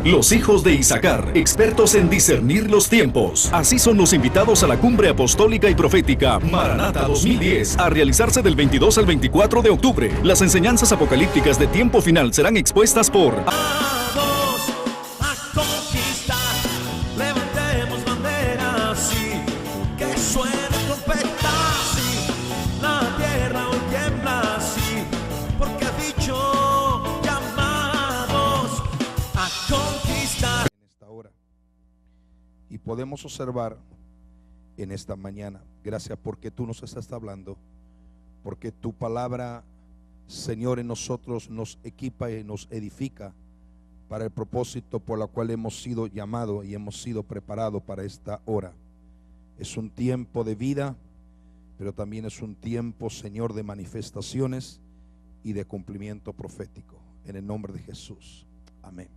Los hijos de Isaacar, expertos en discernir los tiempos. Así son los invitados a la Cumbre Apostólica y Profética Maranata 2010, a realizarse del 22 al 24 de octubre. Las enseñanzas apocalípticas de tiempo final serán expuestas por... Y podemos observar en esta mañana, gracias porque tú nos estás hablando, porque tu palabra, Señor, en nosotros nos equipa y nos edifica para el propósito por la cual hemos sido llamados y hemos sido preparados para esta hora. Es un tiempo de vida, pero también es un tiempo, Señor, de manifestaciones y de cumplimiento profético, en el nombre de Jesús. Amén.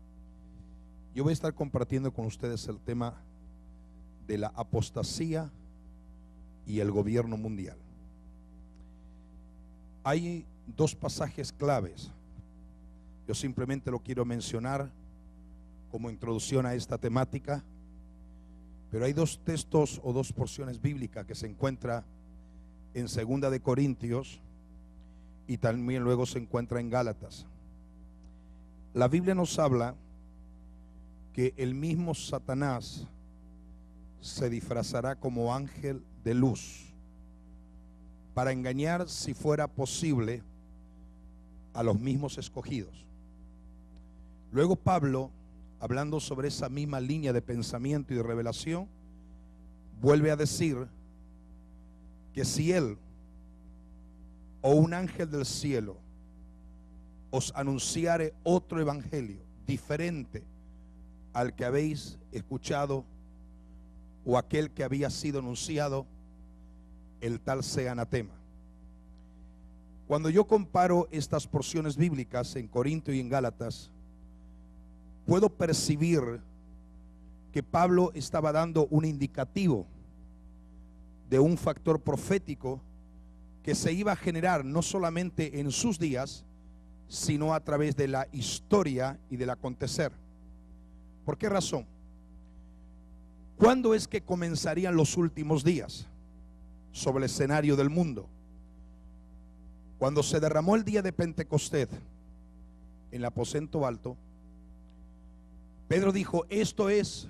Yo voy a estar compartiendo con ustedes el tema de la apostasía y el gobierno mundial. Hay dos pasajes claves. Yo simplemente lo quiero mencionar como introducción a esta temática, pero hay dos textos o dos porciones bíblicas que se encuentran en 2 de Corintios y también luego se encuentra en Gálatas. La Biblia nos habla que el mismo Satanás se disfrazará como ángel de luz para engañar, si fuera posible, a los mismos escogidos. Luego Pablo, hablando sobre esa misma línea de pensamiento y de revelación, vuelve a decir que si él o un ángel del cielo os anunciare otro evangelio diferente al que habéis escuchado o aquel que había sido anunciado, el tal sea anatema. Cuando yo comparo estas porciones bíblicas en Corinto y en Gálatas, puedo percibir que Pablo estaba dando un indicativo de un factor profético que se iba a generar no solamente en sus días, sino a través de la historia y del acontecer. ¿Por qué razón? ¿Cuándo es que comenzarían los últimos días sobre el escenario del mundo? Cuando se derramó el día de Pentecostés en el aposento alto, Pedro dijo: esto es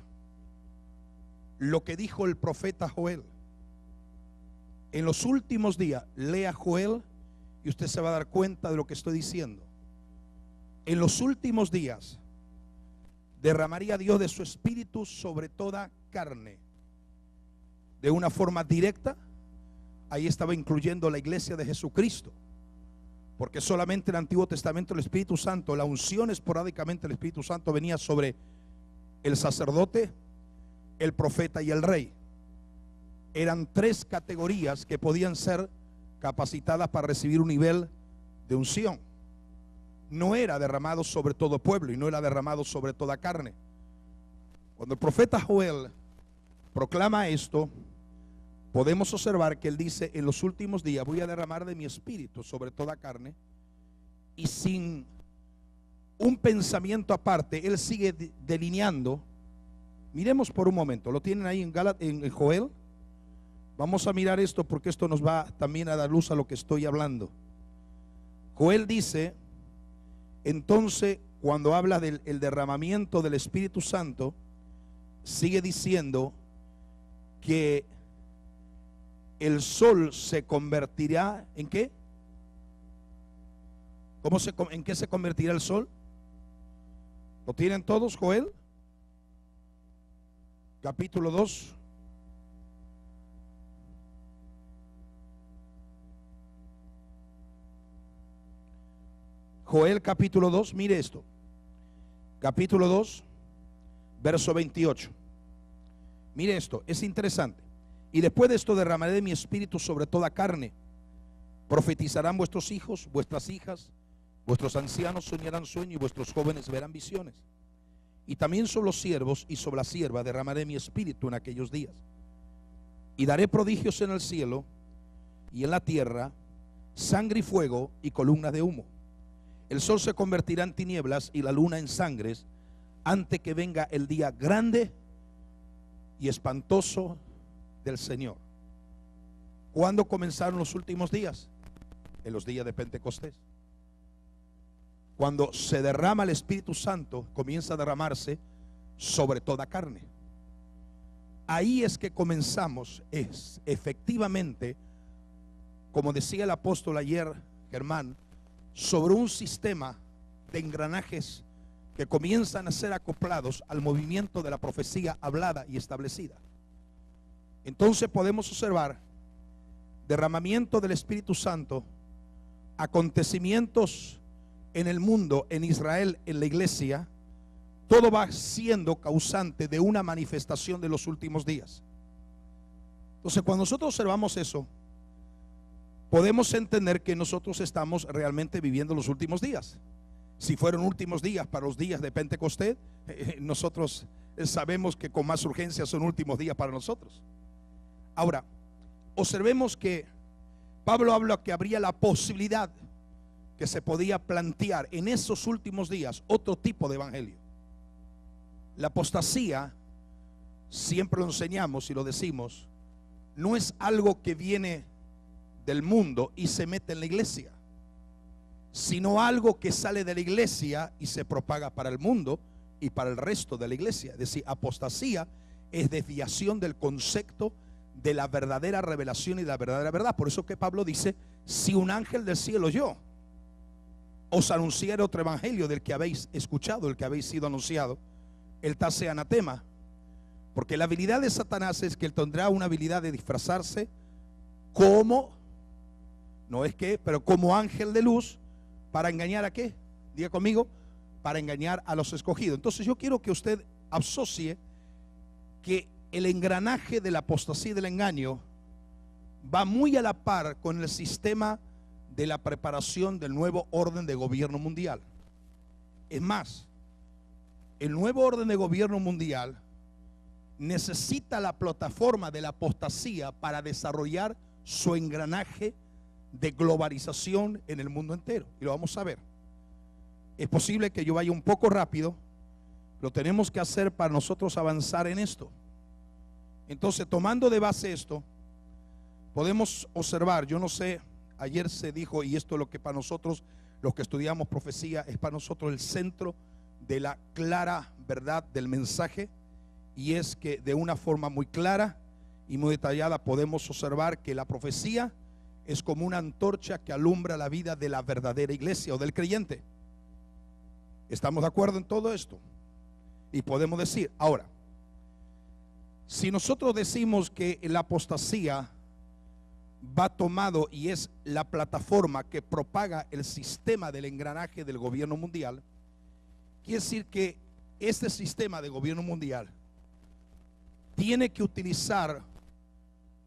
lo que dijo el profeta Joel. En los últimos días, lea Joel y usted se va a dar cuenta de lo que estoy diciendo. En los últimos días derramaría Dios de su espíritu sobre toda carne. De una forma directa, ahí estaba incluyendo la iglesia de Jesucristo, porque solamente en el Antiguo Testamento el Espíritu Santo, la unción esporádicamente del Espíritu Santo venía sobre el sacerdote, el profeta y el rey. Eran tres categorías que podían ser capacitadas para recibir un nivel de unción. No era derramado sobre todo pueblo y no era derramado sobre toda carne. Cuando el profeta Joel proclama esto, podemos observar que él dice: en los últimos días voy a derramar de mi espíritu sobre toda carne. Y sin un pensamiento aparte, él sigue delineando. Miremos por un momento, lo tienen ahí en Joel. Vamos a mirar esto porque esto nos va también a dar luz a lo que estoy hablando. Joel dice, entonces, cuando habla del derramamiento del Espíritu Santo, sigue diciendo que el sol se convertirá ¿en qué? ¿En qué se convertirá el sol? ¿Lo tienen todos, Joel? Capítulo 2. Joel capítulo 2, mire esto. Capítulo 2, verso 28. Mire esto, es interesante. Y después de esto derramaré de mi espíritu sobre toda carne. Profetizarán vuestros hijos, vuestras hijas, vuestros ancianos soñarán sueños y vuestros jóvenes verán visiones. Y también sobre los siervos y sobre la sierva derramaré mi espíritu en aquellos días. Y daré prodigios en el cielo y en la tierra, sangre y fuego y columnas de humo. El sol se convertirá en tinieblas y la luna en sangres antes que venga el día grande y espantoso del Señor. ¿Cuándo comenzaron los últimos días? En los días de Pentecostés. Cuando se derrama el Espíritu Santo, comienza a derramarse sobre toda carne. Ahí es que comenzamos, es efectivamente, como decía el apóstol ayer, Germán, sobre un sistema de engranajes que comienzan a ser acoplados al movimiento de la profecía hablada y establecida. Entonces podemos observar derramamiento del Espíritu Santo, acontecimientos en el mundo, en Israel, en la iglesia. Todo va siendo causante de una manifestación de los últimos días. Entonces, cuando nosotros observamos eso, podemos entender que nosotros estamos realmente viviendo los últimos días. Si fueron últimos días para los días de Pentecostés, nosotros sabemos que con más urgencia son últimos días para nosotros. Ahora, observemos que Pablo habla que habría la posibilidad que se podía plantear en esos últimos días otro tipo de evangelio. La apostasía, siempre lo enseñamos y lo decimos, no es algo que viene del mundo y se mete en la iglesia, sino algo que sale de la iglesia y se propaga para el mundo y para el resto de la iglesia. Es decir, apostasía es desviación del concepto de la verdadera revelación y la verdadera verdad. Por eso que Pablo dice: si un ángel del cielo yo os anunciara otro evangelio del que habéis escuchado, el que habéis sido anunciado, él te hace anatema. Porque la habilidad de Satanás es que él tendrá una habilidad de disfrazarse como, no es que, pero como ángel de luz, para engañar a qué, diga conmigo, para engañar a los escogidos. Entonces yo quiero que usted asocie que el engranaje de la apostasía y del engaño va muy a la par con el sistema de la preparación del nuevo orden de gobierno mundial. Es más, el nuevo orden de gobierno mundial necesita la plataforma de la apostasía para desarrollar su engranaje de globalización en el mundo entero. Y lo vamos a ver. Es posible que yo vaya un poco rápido, lo tenemos que hacer para nosotros avanzar en esto. Entonces, tomando de base esto, podemos observar, yo no sé, ayer se dijo, y esto es lo que para nosotros, los que estudiamos profecía, es para nosotros el centro de la clara verdad del mensaje, y es que de una forma muy clara y muy detallada podemos observar que la profecía es como una antorcha que alumbra la vida de la verdadera iglesia o del creyente. ¿Estamos de acuerdo en todo esto? Y podemos decir, ahora, si nosotros decimos que la apostasía va tomado y es la plataforma que propaga el sistema del engranaje del gobierno mundial, quiere decir que este sistema de gobierno mundial tiene que utilizar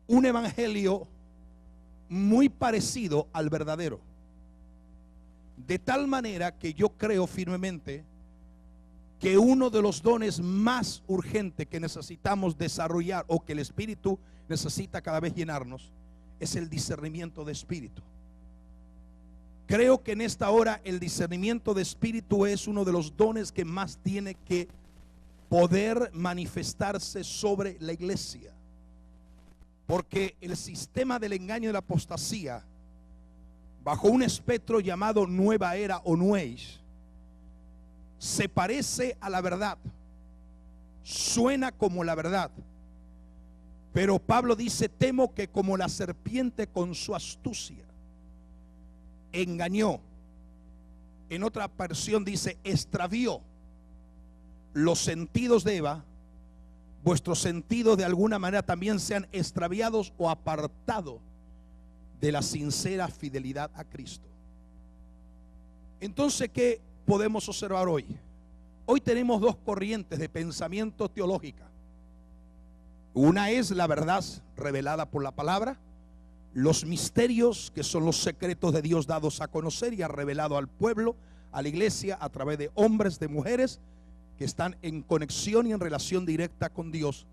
un evangelio muy parecido al verdadero, de tal manera que yo creo firmemente que uno de los dones más urgentes que necesitamos desarrollar, o que el Espíritu necesita cada vez llenarnos, es el discernimiento de espíritu. Creo que en esta hora el discernimiento de espíritu es uno de los dones que más tiene que poder manifestarse sobre la iglesia, porque el sistema del engaño de la apostasía, bajo un espectro llamado nueva era o New Age, se parece a la verdad, suena como la verdad, pero Pablo dice: temo que como la serpiente con su astucia engañó, en otra versión dice extravió los sentidos de Eva, vuestros sentidos de alguna manera también sean extraviados o apartados de la sincera fidelidad a Cristo. Entonces, ¿qué podemos observar hoy? Hoy tenemos dos corrientes de pensamiento teológica. Una es la verdad revelada por la palabra, los misterios que son los secretos de Dios dados a conocer y ha revelado al pueblo, a la iglesia, a través de hombres, de mujeres que están en conexión y en relación directa con Dios,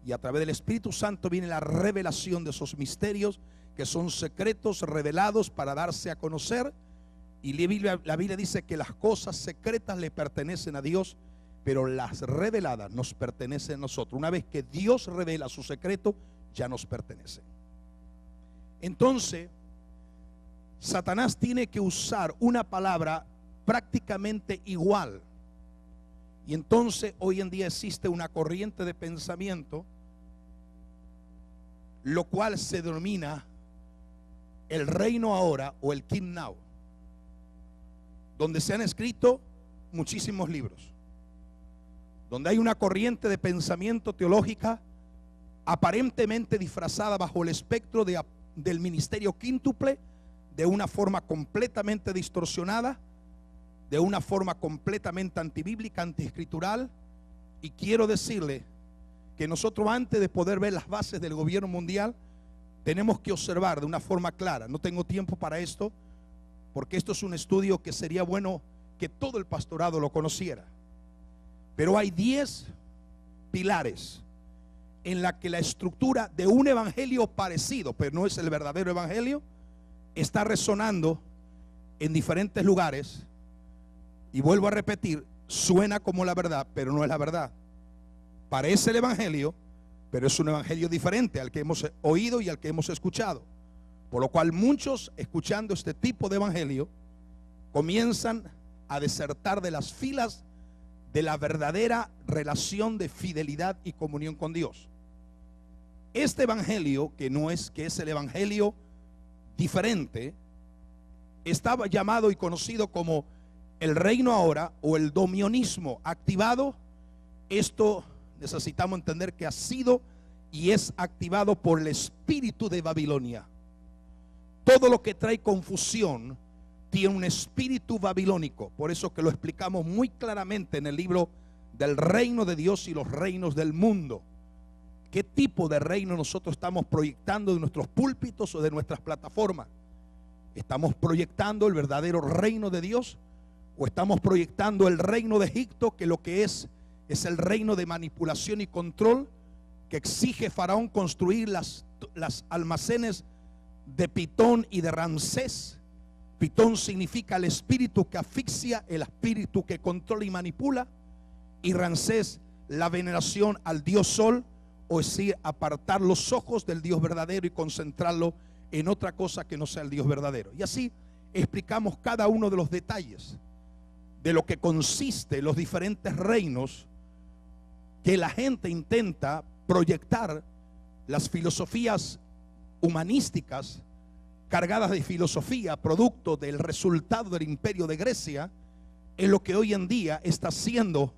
y a través del Espíritu Santo viene la revelación de esos misterios que son secretos revelados para darse a conocer. Y la Biblia dice que las cosas secretas le pertenecen a Dios, pero las reveladas nos pertenecen a nosotros. Una vez que Dios revela su secreto, ya nos pertenecen. Entonces, Satanás tiene que usar una palabra prácticamente igual. Y entonces hoy en día existe una corriente de pensamiento, lo cual se denomina el reino ahora o el King Now, donde se han escrito muchísimos libros, donde hay una corriente de pensamiento teológica aparentemente disfrazada bajo el espectro del ministerio quíntuple, de una forma completamente distorsionada, de una forma completamente antibíblica, antiescritural. Y quiero decirle que nosotros, antes de poder ver las bases del gobierno mundial, tenemos que observar de una forma clara. No tengo tiempo para esto, porque esto es un estudio que sería bueno que todo el pastorado lo conociera. Pero hay 10 pilares en la que la estructura de un evangelio parecido, pero no es el verdadero evangelio, está resonando en diferentes lugares. Y vuelvo a repetir, suena como la verdad, pero no es la verdad. Parece el evangelio, pero es un evangelio diferente al que hemos oído y al que hemos escuchado. Por lo cual muchos, escuchando este tipo de evangelio, comienzan a desertar de las filas de la verdadera relación de fidelidad y comunión con Dios. Este evangelio, que es el evangelio diferente, estaba llamado y conocido como el reino ahora o el domionismo activado. Esto necesitamos entender que ha sido y es activado por el espíritu de Babilonia. Todo lo que trae confusión tiene un espíritu babilónico. Por eso que lo explicamos muy claramente en el libro del reino de Dios y los reinos del mundo. ¿Qué tipo de reino nosotros estamos proyectando de nuestros púlpitos o de nuestras plataformas? ¿Estamos proyectando el verdadero reino de Dios? ¿O estamos proyectando el reino de Egipto, que lo que es el reino de manipulación y control que exige Faraón construir las almacenes de Pitón y de Ramsés? Pitón significa el espíritu que asfixia, el espíritu que controla y manipula, y Ramsés la veneración al dios sol, o es decir, apartar los ojos del Dios verdadero y concentrarlo en otra cosa que no sea el Dios verdadero. Y así explicamos cada uno de los detalles de lo que consiste los diferentes reinos que la gente intenta proyectar, las filosofías humanísticas cargadas de filosofía, producto del resultado del imperio de Grecia, es lo que hoy en día está siendo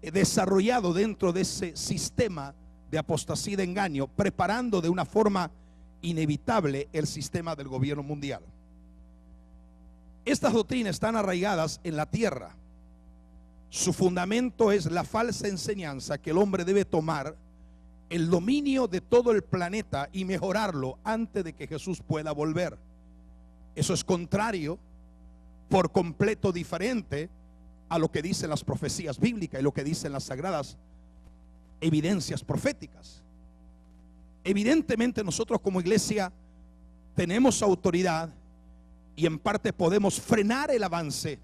desarrollado dentro de ese sistema de apostasía y de engaño, preparando de una forma inevitable el sistema del gobierno mundial. Estas doctrinas están arraigadas en la tierra. Su fundamento es la falsa enseñanza que el hombre debe tomar el dominio de todo el planeta y mejorarlo antes de que Jesús pueda volver. Eso es contrario, por completo diferente a lo que dicen las profecías bíblicas y lo que dicen las sagradas evidencias proféticas. Evidentemente nosotros como iglesia tenemos autoridad y en parte podemos frenar el avance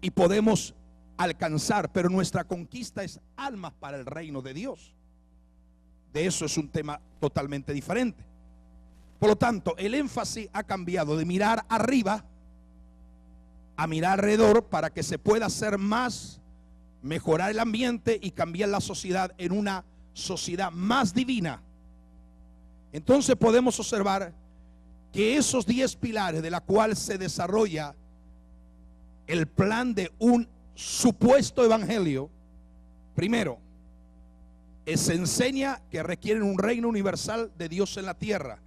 y podemos alcanzar, pero nuestra conquista es almas para el reino de Dios. De eso es un tema totalmente diferente. Por lo tanto, el énfasis ha cambiado de mirar arriba a mirar alrededor para que se pueda hacer más, mejorar el ambiente y cambiar la sociedad en una sociedad más divina. Entonces podemos observar que esos 10 pilares de la cual se desarrolla el plan de un supuesto evangelio, primero, se enseña que requieren un reino universal de Dios en la tierra,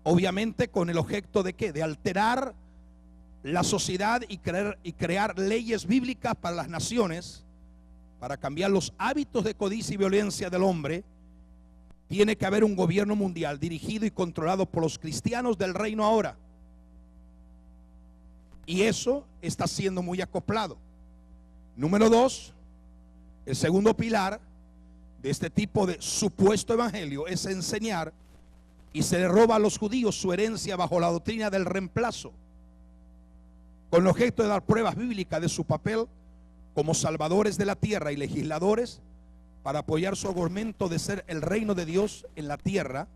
obviamente con el objeto de ¿qué? De alterar la sociedad y crear leyes bíblicas para las naciones, para cambiar los hábitos de codicia y violencia del hombre. Tiene que haber un gobierno mundial dirigido y controlado por los cristianos del reino ahora. Y eso está siendo muy acoplado. Número 2, el segundo pilar de este tipo de supuesto evangelio es enseñar, y se le roba a los judíos su herencia bajo la doctrina del reemplazo, con el objeto de dar pruebas bíblicas de su papel como salvadores de la tierra y legisladores para apoyar su argumento de ser el reino de Dios en la tierra,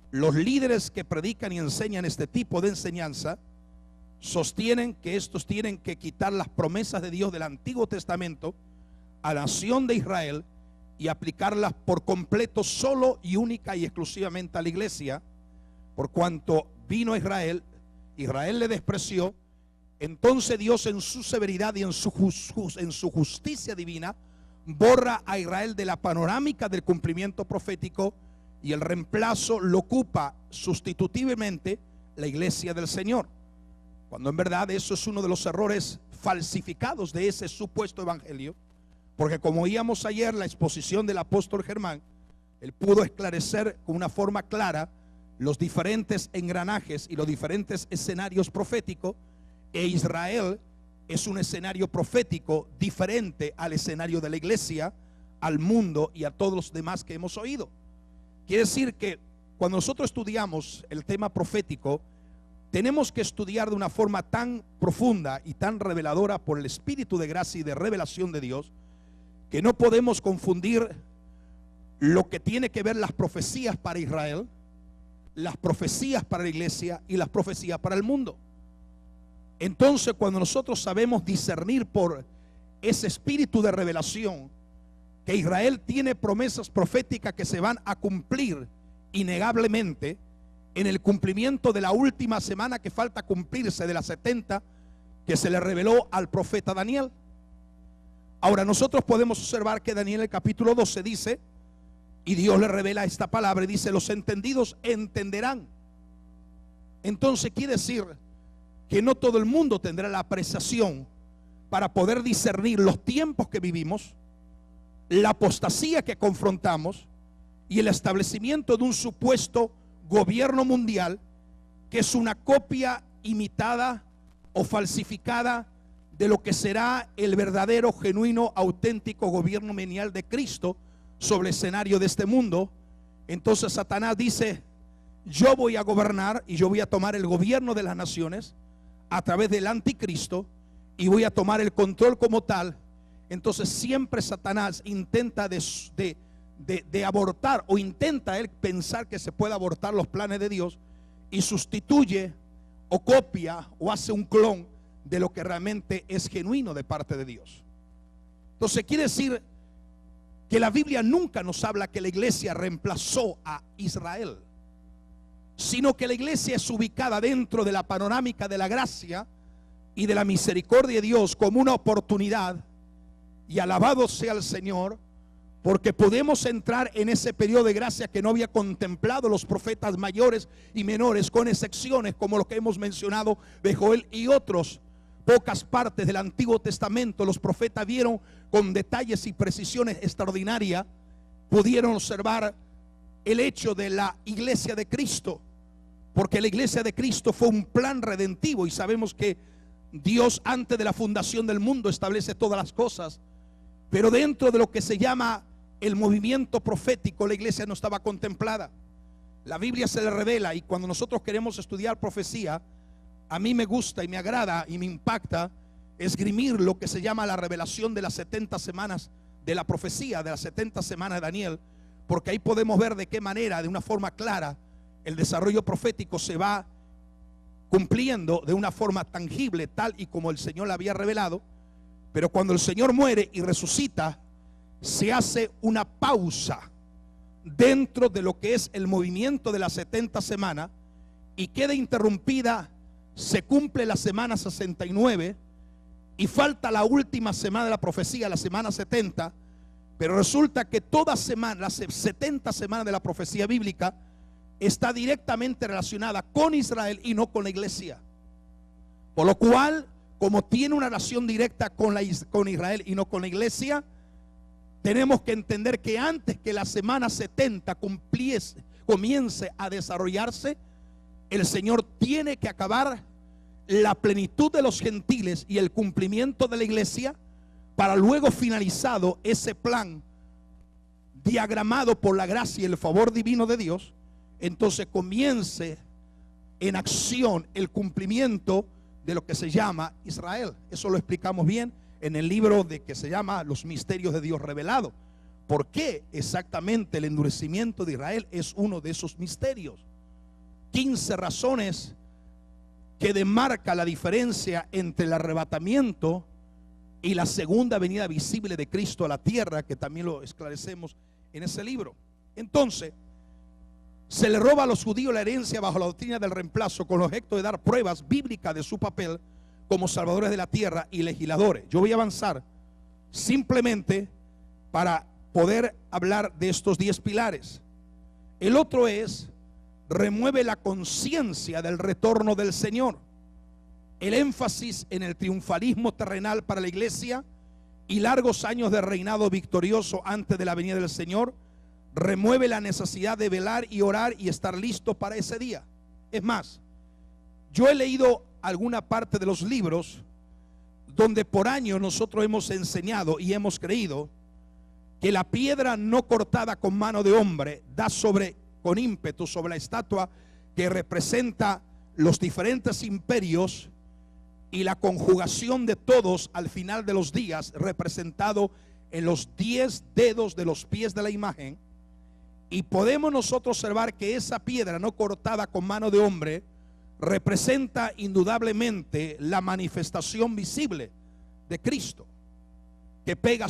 los líderes que predican y enseñan este tipo de enseñanza sostienen que estos tienen que quitar las promesas de Dios del Antiguo Testamento a la nación de Israel y aplicarlas por completo solo y única y exclusivamente a la iglesia, por cuanto vino a Israel, Israel le despreció. Entonces Dios, en su severidad y en su justicia divina, borra a Israel de la panorámica del cumplimiento profético, y el reemplazo lo ocupa sustitutivamente la iglesia del Señor, cuando en verdad eso es uno de los errores falsificados de ese supuesto evangelio. Porque como oíamos ayer la exposición del apóstol Germán, él pudo esclarecer con una forma clara los diferentes engranajes y los diferentes escenarios proféticos, e Israel es un escenario profético diferente al escenario de la iglesia, al mundo y a todos los demás que hemos oído. Quiere decir que cuando nosotros estudiamos el tema profético, tenemos que estudiar de una forma tan profunda y tan reveladora por el Espíritu de gracia y de revelación de Dios, que no podemos confundir lo que tiene que ver las profecías para Israel, las profecías para la iglesia y las profecías para el mundo. Entonces, cuando nosotros sabemos discernir por ese espíritu de revelación que Israel tiene promesas proféticas que se van a cumplir innegablemente en el cumplimiento de la última semana que falta cumplirse de las 70 que se le reveló al profeta Daniel. Ahora nosotros podemos observar que Daniel, el capítulo 12 dice, y Dios le revela esta palabra y dice: los entendidos entenderán. Entonces quiere decir que no todo el mundo tendrá la apreciación para poder discernir los tiempos que vivimos, la apostasía que confrontamos y el establecimiento de un supuesto gobierno mundial que es una copia imitada o falsificada de lo que será el verdadero, genuino, auténtico gobierno milenial de Cristo sobre el escenario de este mundo. Entonces Satanás dice: yo voy a gobernar y yo voy a tomar el gobierno de las naciones a través del anticristo y voy a tomar el control como tal. Entonces siempre Satanás intenta de abortar, o intenta él pensar que se puede abortar los planes de Dios, y sustituye o copia o hace un clon de lo que realmente es genuino de parte de Dios. Entonces quiere decir que la Biblia nunca nos habla que la iglesia reemplazó a Israel, sino que la iglesia es ubicada dentro de la panorámica de la gracia y de la misericordia de Dios como una oportunidad. Y alabado sea el Señor, porque podemos entrar en ese periodo de gracia que no había contemplado los profetas mayores y menores, con excepciones como lo que hemos mencionado de Joel y otros. Pocas partes del Antiguo Testamento los profetas vieron con detalles y precisiones extraordinarias, pudieron observar el hecho de la iglesia de Cristo, porque la iglesia de Cristo fue un plan redentivo, y sabemos que Dios antes de la fundación del mundo establece todas las cosas, pero dentro de lo que se llama el movimiento profético la iglesia no estaba contemplada. La Biblia se le revela, y cuando nosotros queremos estudiar profecía, a mí me gusta y me agrada y me impacta esgrimir lo que se llama la revelación de las 70 semanas de la profecía, de las 70 semanas de Daniel, porque ahí podemos ver de qué manera, de una forma clara, el desarrollo profético se va cumpliendo de una forma tangible, tal y como el Señor le había revelado. Pero cuando el Señor muere y resucita, se hace una pausa dentro de lo que es el movimiento de las 70 semanas, y queda interrumpida. Se cumple la semana 69 y falta la última semana de la profecía, la semana 70. Pero resulta que toda semana, las 70 semanas de la profecía bíblica, está directamente relacionada con Israel y no con la iglesia. Por lo cual, como tiene una relación directa con Israel y no con la iglesia, tenemos que entender que antes que la semana 70 comience a desarrollarse, el Señor tiene que acabar la plenitud de los gentiles y el cumplimiento de la iglesia, para luego, finalizado ese plan diagramado por la gracia y el favor divino de Dios, entonces comience en acción el cumplimiento de lo que se llama Israel. Eso lo explicamos bien en el libro de que se llama Los Misterios de Dios Revelado. ¿Por qué exactamente el endurecimiento de Israel es uno de esos misterios? 15 razones que demarca la diferencia entre el arrebatamiento y la segunda venida visible de Cristo a la tierra, que también lo esclarecemos en ese libro. Entonces, se le roba a los judíos la herencia bajo la doctrina del reemplazo, con el objeto de dar pruebas bíblicas de su papel como salvadores de la tierra y legisladores. Yo voy a avanzar simplemente para poder hablar de estos 10 pilares. El otro es: remueve la conciencia del retorno del Señor. El énfasis en el triunfalismo terrenal para la iglesia y largos años de reinado victorioso antes de la venida del Señor remueve la necesidad de velar y orar y estar listo para ese día. Es más, yo he leído alguna parte de los libros donde por años nosotros hemos enseñado y hemos creído que la piedra no cortada con mano de hombre da con ímpetu sobre la estatua que representa los diferentes imperios y la conjugación de todos al final de los días, representado en los 10 dedos de los pies de la imagen. Y podemos nosotros observar que esa piedra no cortada con mano de hombre representa indudablemente la manifestación visible de Cristo, que pega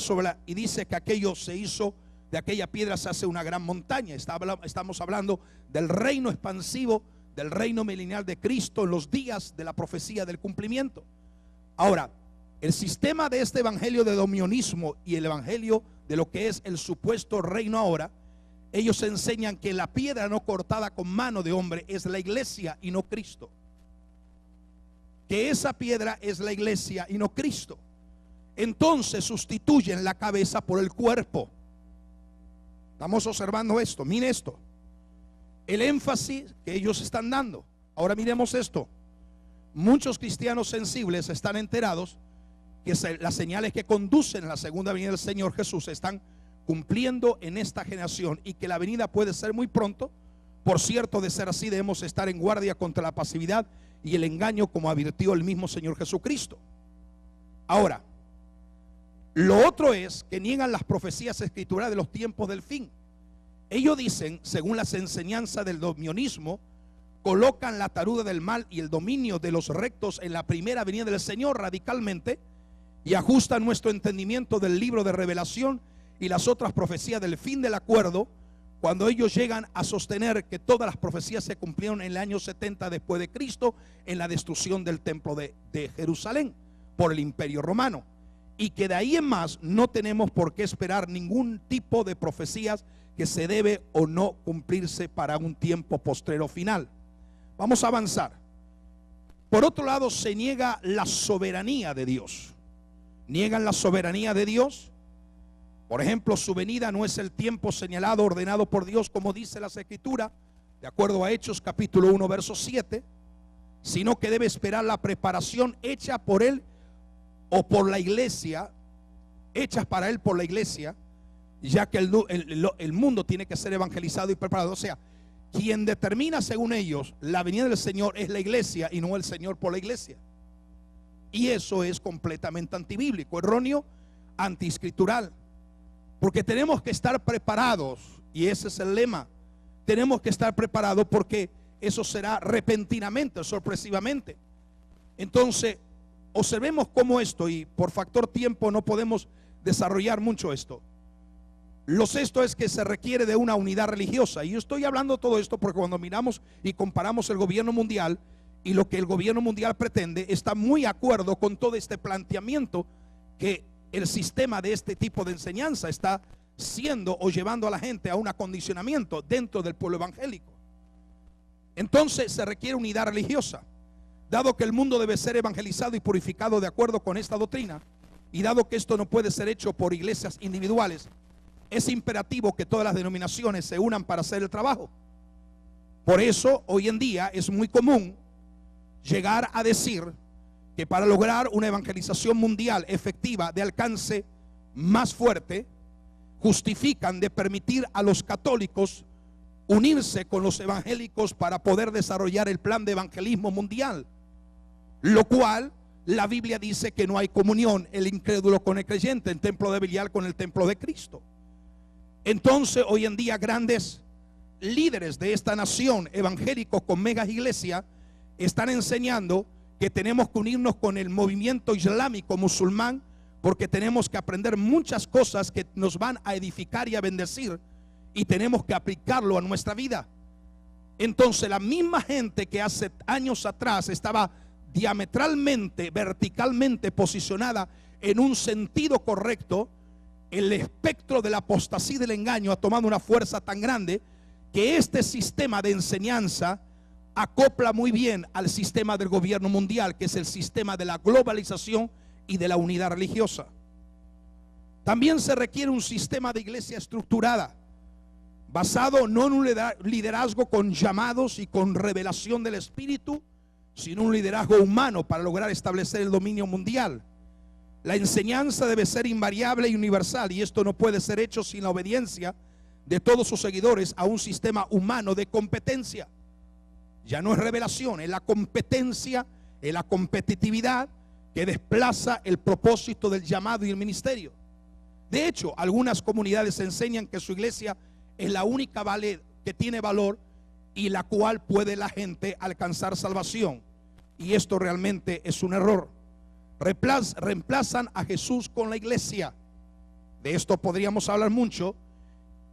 y dice que aquello se hizo, de aquella piedra se hace una gran montaña. Estamos hablando del reino expansivo, del reino milenial de Cristo en los días de la profecía del cumplimiento. Ahora, el sistema de este evangelio de dominionismo y el evangelio de lo que es el supuesto reino ahora, ellos enseñan que la piedra no cortada con mano de hombre es la iglesia y no Cristo. Que esa piedra es la iglesia y no Cristo. Entonces sustituyen la cabeza por el cuerpo. Estamos observando esto. Mire esto, el énfasis que ellos están dando. Ahora miremos esto. Muchos cristianos sensibles están enterados que las señales que conducen a la segunda venida del Señor Jesús están cumpliendo en esta generación y que la venida puede ser muy pronto. Por cierto, de ser así, debemos estar en guardia contra la pasividad y el engaño, como advirtió el mismo Señor Jesucristo. Ahora, lo otro es que niegan las profecías escriturales de los tiempos del fin. Ellos dicen, según las enseñanzas del dominionismo, colocan la taruda del mal y el dominio de los rectos en la primera venida del Señor radicalmente, y ajustan nuestro entendimiento del libro de Revelación y las otras profecías del fin del acuerdo, cuando ellos llegan a sostener que todas las profecías se cumplieron en el año 70 después de Cristo, en la destrucción del templo de Jerusalén por el imperio romano, y que de ahí en más no tenemos por qué esperar ningún tipo de profecías que se debe o no cumplirse para un tiempo postrero final. Vamos a avanzar. Por otro lado, se niega la soberanía de Dios. Niegan la soberanía de Dios. Por ejemplo, su venida no es el tiempo señalado, ordenado por Dios, como dice las Escrituras, de acuerdo a Hechos capítulo 1 verso 7, sino que debe esperar la preparación hecha por Él o por la iglesia, hechas para Él por la iglesia, ya que el mundo tiene que ser evangelizado y preparado. O sea, quien determina, según ellos, la venida del Señor es la iglesia y no el Señor por la iglesia. Y eso es completamente antibíblico, erróneo, antiescritural. Porque tenemos que estar preparados, y ese es el lema. Tenemos que estar preparados porque eso será repentinamente, sorpresivamente. Entonces, observemos cómo esto, y por factor tiempo no podemos desarrollar mucho esto. Lo sexto es que se requiere de una unidad religiosa. Y yo estoy hablando todo esto porque cuando miramos y comparamos el gobierno mundial y lo que el gobierno mundial pretende, está muy de acuerdo con todo este planteamiento que el sistema de este tipo de enseñanza está siendo o llevando a la gente a un acondicionamiento dentro del pueblo evangélico. Entonces se requiere unidad religiosa. Dado que el mundo debe ser evangelizado y purificado de acuerdo con esta doctrina, y dado que esto no puede ser hecho por iglesias individuales, es imperativo que todas las denominaciones se unan para hacer el trabajo. Por eso hoy en día es muy común llegar a decir que para lograr una evangelización mundial efectiva de alcance más fuerte, justifican de permitir a los católicos unirse con los evangélicos para poder desarrollar el plan de evangelismo mundial, lo cual la Biblia dice que no hay comunión el incrédulo con el creyente, el templo de Belial con el templo de Cristo. Entonces hoy en día grandes líderes de esta nación, evangélicos con megas iglesias, están enseñando que tenemos que unirnos con el movimiento islámico musulmán, porque tenemos que aprender muchas cosas que nos van a edificar y a bendecir, y tenemos que aplicarlo a nuestra vida. Entonces la misma gente que hace años atrás estaba diametralmente, verticalmente posicionada en un sentido correcto, el espectro de la apostasía y del engaño ha tomado una fuerza tan grande que este sistema de enseñanza acopla muy bien al sistema del gobierno mundial, que es el sistema de la globalización y de la unidad religiosa. También se requiere un sistema de iglesia estructurada, basado no en un liderazgo con llamados y con revelación del Espíritu, sino un liderazgo humano para lograr establecer el dominio mundial. La enseñanza debe ser invariable y universal, y esto no puede ser hecho sin la obediencia de todos sus seguidores a un sistema humano de competencia. Ya no es revelación, es la competencia, es la competitividad que desplaza el propósito del llamado y el ministerio. De hecho, algunas comunidades enseñan que su iglesia es la única que tiene valor y la cual puede la gente alcanzar salvación. Y esto realmente es un error. Reemplazan a Jesús con la iglesia. De esto podríamos hablar mucho.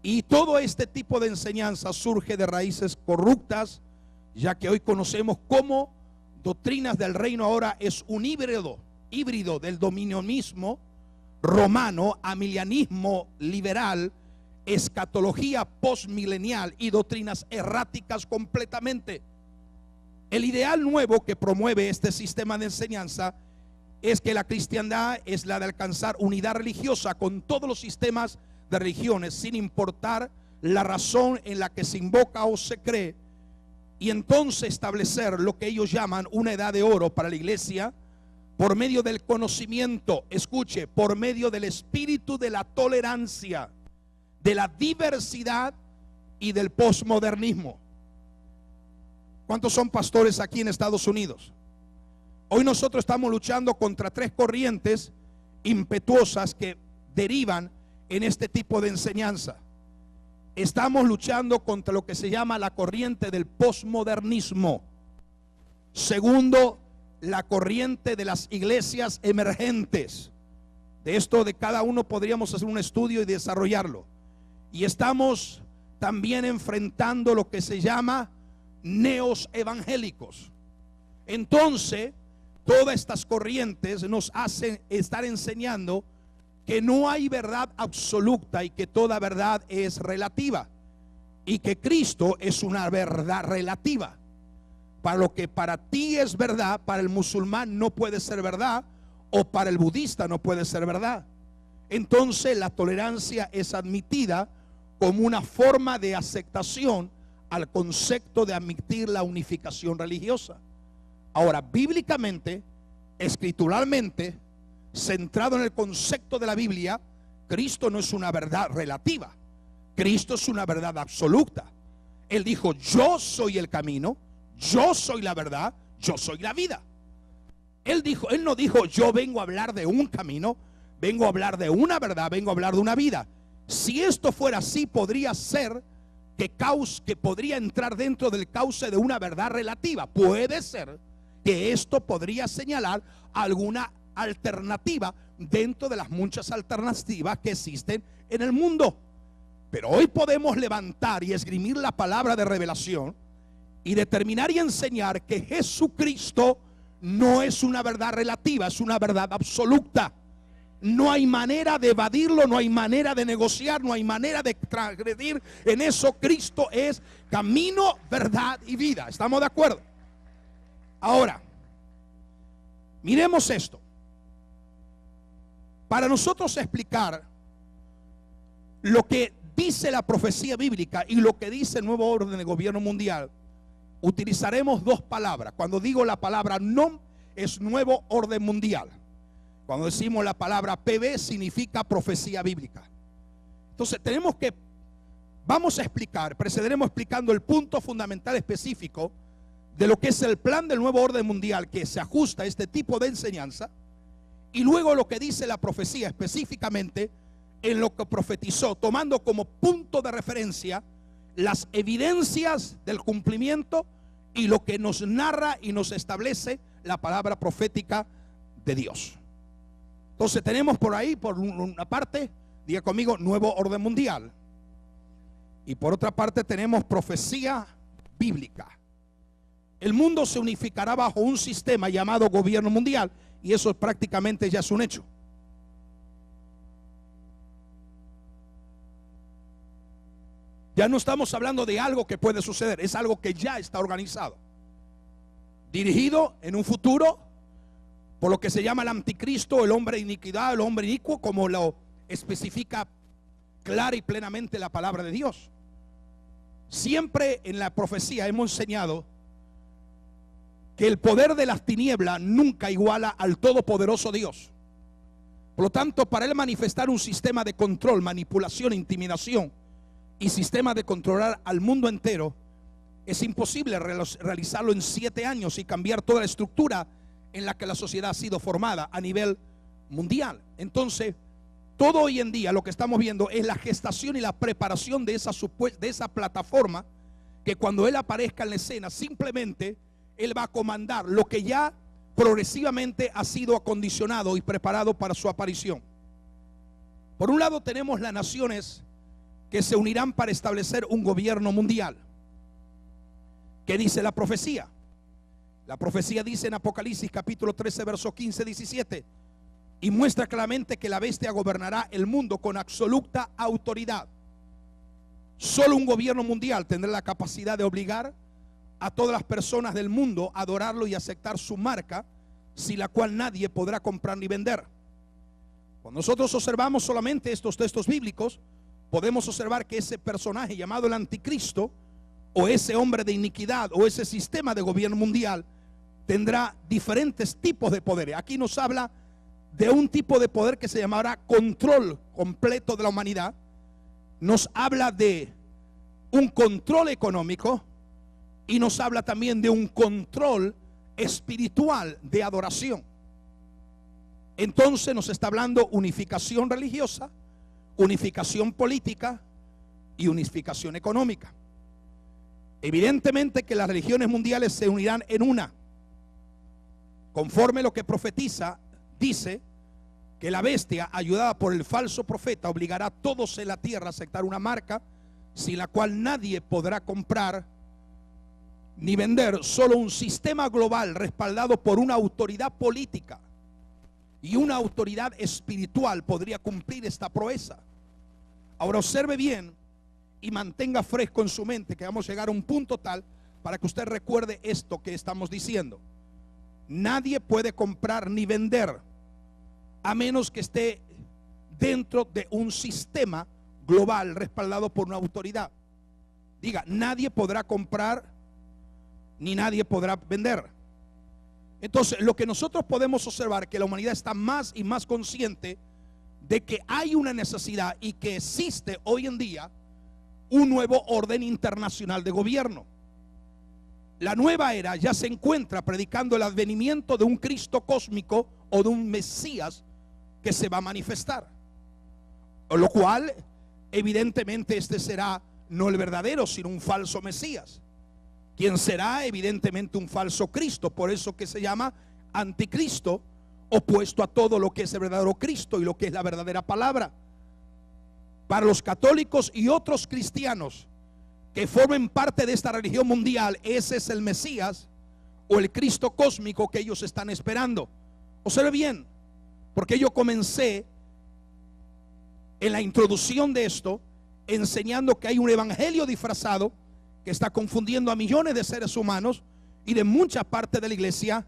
Y todo este tipo de enseñanza surge de raíces corruptas, ya que hoy conocemos cómo doctrinas del reino ahora es un híbrido del dominionismo romano, amilianismo liberal, escatología postmilenial y doctrinas erráticas completamente. El ideal nuevo que promueve este sistema de enseñanza es que la cristiandad es la de alcanzar unidad religiosa con todos los sistemas de religiones, sin importar la razón en la que se invoca o se cree, y entonces establecer lo que ellos llaman una edad de oro para la iglesia por medio del conocimiento, escuche, por medio del espíritu de la tolerancia, de la diversidad y del posmodernismo. ¿Cuántos son pastores aquí en Estados Unidos? Hoy nosotros estamos luchando contra tres corrientes impetuosas que derivan en este tipo de enseñanza. Estamos luchando contra lo que se llama la corriente del posmodernismo. Segundo, la corriente de las iglesias emergentes. De esto de cada uno podríamos hacer un estudio y desarrollarlo. Y estamos también enfrentando lo que se llama neos evangélicos. Entonces, todas estas corrientes nos hacen estar enseñando que no hay verdad absoluta y que toda verdad es relativa, y que Cristo es una verdad relativa. Para lo que para ti es verdad, para el musulmán no puede ser verdad, o para el budista no puede ser verdad. Entonces la tolerancia es admitida como una forma de aceptación al concepto de admitir la unificación religiosa. Ahora, bíblicamente, escrituralmente, centrado en el concepto de la Biblia, Cristo no es una verdad relativa, Cristo es una verdad absoluta. Él dijo: yo soy el camino, yo soy la verdad, yo soy la vida. Él no dijo: yo vengo a hablar de un camino, vengo a hablar de una verdad, vengo a hablar de una vida. Si esto fuera así, podría ser que podría entrar dentro del cauce de una verdad relativa. Puede ser que esto podría señalar alguna alternativa dentro de las muchas alternativas que existen en el mundo. Pero hoy podemos levantar y esgrimir la palabra de revelación y determinar y enseñar que Jesucristo no es una verdad relativa, es una verdad absoluta. No hay manera de evadirlo, no hay manera de negociar, no hay manera de transgredir en eso. Cristo es camino, verdad y vida. ¿Estamos de acuerdo? Ahora, miremos esto. Para nosotros explicar lo que dice la profecía bíblica y lo que dice el nuevo orden de gobierno mundial, utilizaremos dos palabras. Cuando digo la palabra nom, es nuevo orden mundial. Cuando decimos la palabra PB, significa profecía bíblica. Entonces vamos a explicar, precederemos explicando el punto fundamental específico de lo que es el plan del nuevo orden mundial que se ajusta a este tipo de enseñanza, y luego lo que dice la profecía específicamente en lo que profetizó, tomando como punto de referencia las evidencias del cumplimiento y lo que nos narra y nos establece la palabra profética de Dios. Entonces tenemos por ahí, por una parte, diga conmigo, nuevo orden mundial, y por otra parte tenemos profecía bíblica. El mundo se unificará bajo un sistema llamado gobierno mundial, y eso prácticamente ya es un hecho. Ya no estamos hablando de algo que puede suceder, es algo que ya está organizado, dirigido en un futuro por lo que se llama el anticristo, el hombre de iniquidad, el hombre inicuo, como lo especifica clara y plenamente la palabra de Dios. Siempre en la profecía hemos enseñado que el poder de las tinieblas nunca iguala al todopoderoso Dios. Por lo tanto, para él manifestar un sistema de control, manipulación, intimidación y sistema de controlar al mundo entero, es imposible realizarlo en 7 años y cambiar toda la estructura en la que la sociedad ha sido formada a nivel mundial. Entonces, todo hoy en día lo que estamos viendo es la gestación y la preparación de esa plataforma, que cuando él aparezca en la escena, simplemente él va a comandar lo que ya progresivamente ha sido acondicionado y preparado para su aparición. Por un lado tenemos las naciones que se unirán para establecer un gobierno mundial. ¿Qué dice la profecía? La profecía dice en Apocalipsis capítulo 13 versos 15-17, y muestra claramente que la bestia gobernará el mundo con absoluta autoridad. Solo un gobierno mundial tendrá la capacidad de obligar a todas las personas del mundo a adorarlo y aceptar su marca, sin la cual nadie podrá comprar ni vender. Cuando nosotros observamos solamente estos textos bíblicos, podemos observar que ese personaje llamado el anticristo, o ese hombre de iniquidad, o ese sistema de gobierno mundial, tendrá diferentes tipos de poderes. Aquí nos habla de un tipo de poder que se llamará control completo de la humanidad. Nos habla de un control económico, y nos habla también de un control espiritual de adoración. Entonces nos está hablando unificación religiosa, unificación política y unificación económica. Evidentemente que las religiones mundiales se unirán en una. Conforme lo que profetiza, dice que la bestia, ayudada por el falso profeta, obligará a todos en la tierra a aceptar una marca sin la cual nadie podrá comprar ni vender. Solo un sistema global respaldado por una autoridad política y una autoridad espiritual podría cumplir esta proeza. Ahora observe bien y mantenga fresco en su mente que vamos a llegar a un punto tal para que usted recuerde esto que estamos diciendo. Nadie puede comprar ni vender a menos que esté dentro de un sistema global respaldado por una autoridad. Diga, nadie podrá comprar ni nadie podrá vender. Entonces, lo que nosotros podemos observar es que la humanidad está más y más consciente de que hay una necesidad y que existe hoy en día un nuevo orden internacional de gobierno. La nueva era ya se encuentra predicando el advenimiento de un Cristo cósmico o de un Mesías que se va a manifestar, lo cual evidentemente este será no el verdadero sino un falso Mesías, quien será evidentemente un falso Cristo. Por eso que se llama anticristo, opuesto a todo lo que es el verdadero Cristo y lo que es la verdadera palabra. Para los católicos y otros cristianos que formen parte de esta religión mundial, ese es el Mesías o el Cristo cósmico que ellos están esperando. Observe bien, porque yo comencé en la introducción de esto enseñando que hay un evangelio disfrazado que está confundiendo a millones de seres humanos y de muchas partes de la iglesia,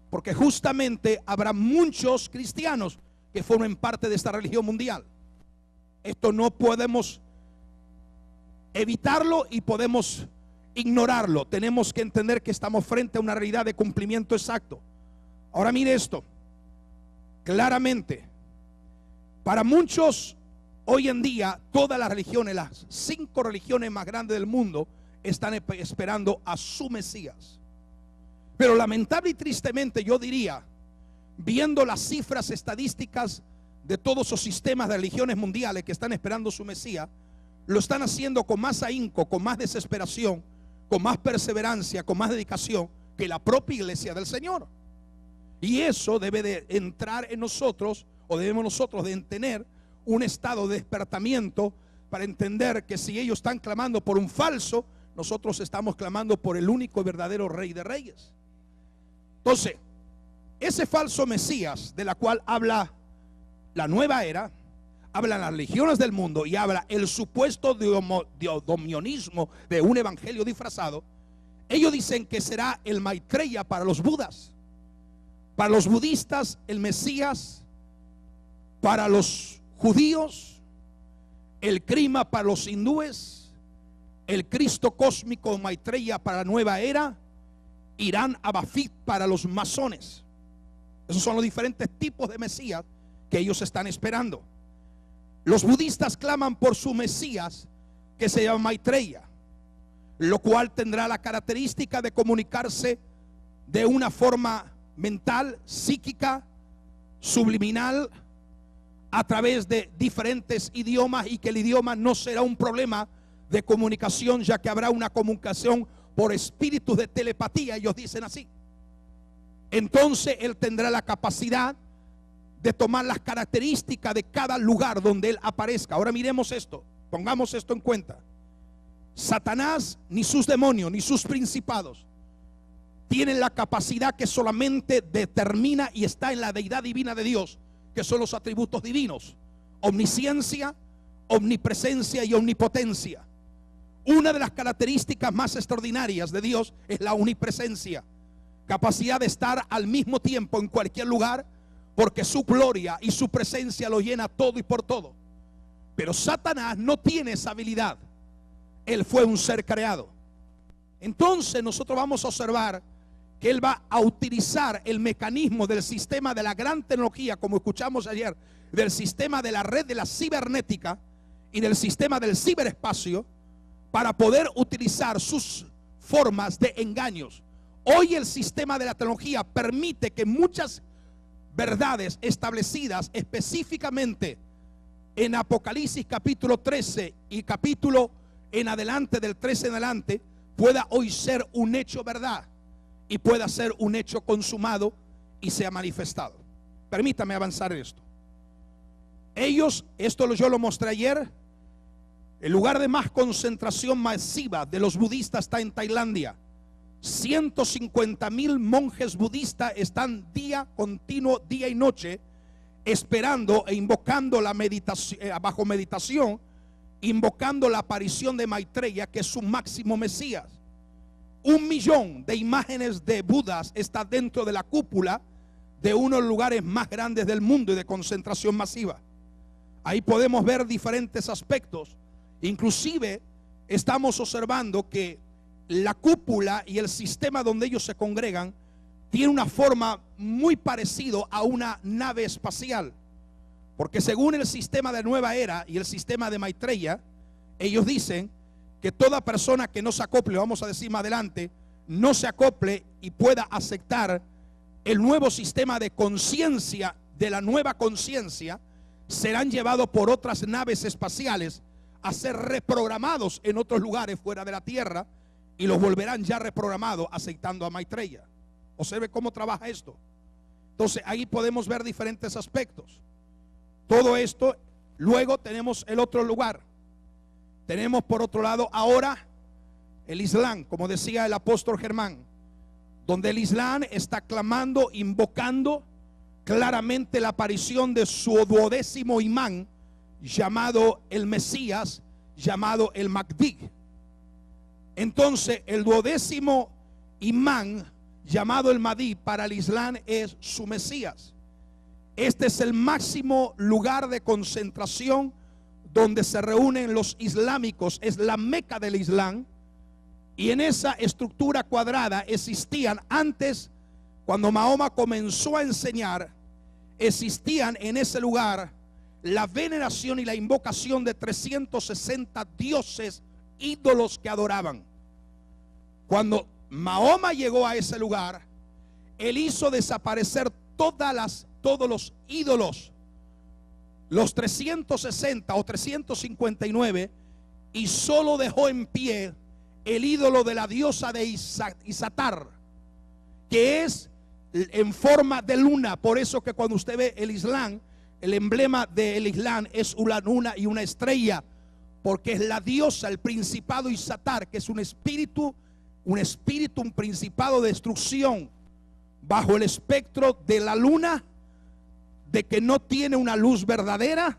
porque justamente habrá muchos cristianos que formen parte de esta religión mundial. Esto no podemos evitarlo y podemos ignorarlo. Tenemos que entender que estamos frente a una realidad de cumplimiento exacto. Ahora mire esto claramente. Para muchos hoy en día, todas las religiones, las 5 religiones más grandes del mundo, están esperando a su Mesías. Pero lamentable y tristemente yo diría, viendo las cifras estadísticas de todos esos sistemas de religiones mundiales que están esperando su Mesías, lo están haciendo con más ahínco, con más desesperación, con más perseverancia, con más dedicación que la propia iglesia del Señor. Y eso debe de entrar en nosotros, o debemos nosotros de tener un estado de despertamiento para entender que si ellos están clamando por un falso, nosotros estamos clamando por el único y verdadero Rey de Reyes. Entonces, ese falso Mesías de la cual habla la nueva era, hablan las religiones del mundo y habla el supuesto domionismo de un evangelio disfrazado. Ellos dicen que será el Maitreya para los budas, para los budistas el Mesías, para los judíos el Krishna, para los hindúes el Cristo cósmico Maitreya para la nueva era, Irán Abafit para los masones. Esos son los diferentes tipos de Mesías que ellos están esperando. Los budistas claman por su Mesías, que se llama Maitreya, lo cual tendrá la característica de comunicarse de una forma mental, psíquica, subliminal, a través de diferentes idiomas, y que el idioma no será un problema de comunicación, ya que habrá una comunicación por espíritus de telepatía, ellos dicen así. Entonces él tendrá la capacidad de tomar las características de cada lugar donde él aparezca. Ahora miremos esto, pongamos esto en cuenta. Satanás, ni sus demonios, ni sus principados tienen la capacidad que solamente determina y está en la deidad divina de Dios, que son los atributos divinos: omnisciencia, omnipresencia y omnipotencia. Una de las características más extraordinarias de Dios es la omnipresencia, capacidad de estar al mismo tiempo en cualquier lugar, porque su gloria y su presencia lo llena todo y por todo. Pero Satanás no tiene esa habilidad. Él fue un ser creado. Entonces nosotros vamos a observar que él va a utilizar el mecanismo del sistema de la gran tecnología, como escuchamos ayer, del sistema de la red de la cibernética y del sistema del ciberespacio, para poder utilizar sus formas de engaños. Hoy el sistema de la tecnología permite que muchas verdades establecidas específicamente en Apocalipsis capítulo 13 y capítulo en adelante, del 13 en adelante, pueda hoy ser un hecho verdad y pueda ser un hecho consumado y sea manifestado. Permítame avanzar en esto. Ellos, esto yo lo mostré ayer, el lugar de más concentración masiva de los budistas está en Tailandia. 150,000 monjes budistas están día continuo, día y noche, esperando e invocando la meditación, bajo meditación, invocando la aparición de Maitreya, que es su máximo Mesías. 1 millón de imágenes de Budas está dentro de la cúpula de uno de los lugares más grandes del mundo y de concentración masiva. Ahí podemos ver diferentes aspectos. Inclusive estamos observando que la cúpula y el sistema donde ellos se congregan tiene una forma muy parecido a una nave espacial, porque según el sistema de nueva era y el sistema de Maitreya, ellos dicen que toda persona que no se acople, vamos a decir más adelante, no se acople y pueda aceptar el nuevo sistema de conciencia, de la nueva conciencia, serán llevados por otras naves espaciales a ser reprogramados en otros lugares fuera de la tierra, y los volverán ya reprogramados aceptando a Maitreya. Observe cómo trabaja esto. Entonces ahí podemos ver diferentes aspectos. Todo esto. Luego tenemos el otro lugar. Tenemos por otro lado ahora el Islam, como decía el apóstol Germán, donde el Islam está clamando, invocando claramente la aparición de su 12º imán, llamado el Mesías, llamado el Mahdi. Entonces el 12º imán, llamado el Mahdi, para el Islam es su Mesías. Este es el máximo lugar de concentración donde se reúnen los islámicos, es la Meca del Islam. Y en esa estructura cuadrada existían antes, cuando Mahoma comenzó a enseñar, existían en ese lugar la veneración y la invocación de 360 dioses, ídolos que adoraban. Cuando Mahoma llegó a ese lugar, él hizo desaparecer todos los ídolos, los 360 o 359, y solo dejó en pie el ídolo de la diosa de Isatar, que es en forma de luna. Por eso que cuando usted ve el Islam, el emblema del Islam es una luna y una estrella, porque es la diosa, el principado Isatar, que es un espíritu, un principado de destrucción, bajo el espectro de la luna, de que no tiene una luz verdadera,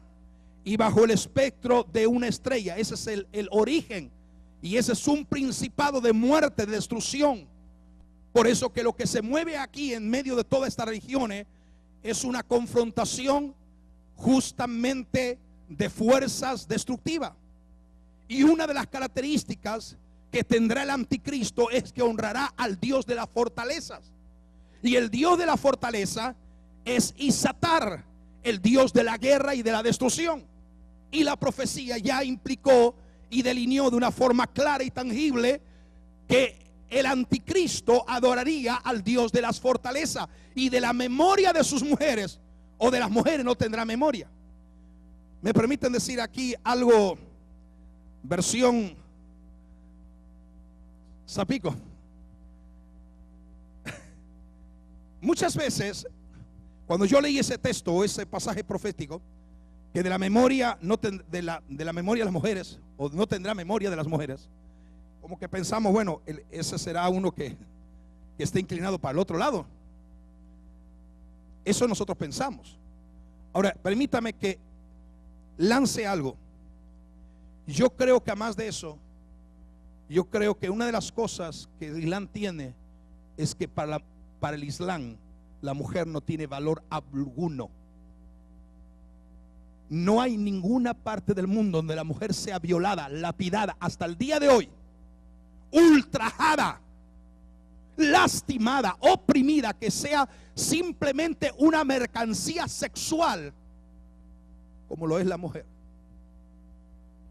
y bajo el espectro de una estrella. Ese es el origen, y ese es un principado de muerte, de destrucción. Por eso que lo que se mueve aquí en medio de todas estas religiones es una confrontación justamente de fuerzas destructivas. Y una de las características que tendrá el anticristo es que honrará al Dios de las fortalezas. Y el Dios de la fortaleza es Isatar, el Dios de la guerra y de la destrucción. Y la profecía ya implicó y delineó de una forma clara y tangible que el anticristo adoraría al Dios de las fortalezas, y de la memoria de sus mujeres o de las mujeres no tendrá memoria. Me permiten decir aquí algo, versión Zapico. Muchas veces cuando yo leí ese texto o ese pasaje profético, que de la memoria de la memoria de las mujeres, o no tendrá memoria de las mujeres, como que pensamos, bueno, ese será uno que esté inclinado para el otro lado. Eso nosotros pensamos. Ahora, permítame que lance algo. Yo creo que además de eso, yo creo que una de las cosas que el Islam tiene es que para el Islam la mujer no tiene valor alguno. No hay ninguna parte del mundo donde la mujer sea violada, lapidada hasta el día de hoy, ultrajada, lastimada, oprimida, que sea simplemente una mercancía sexual como lo es la mujer.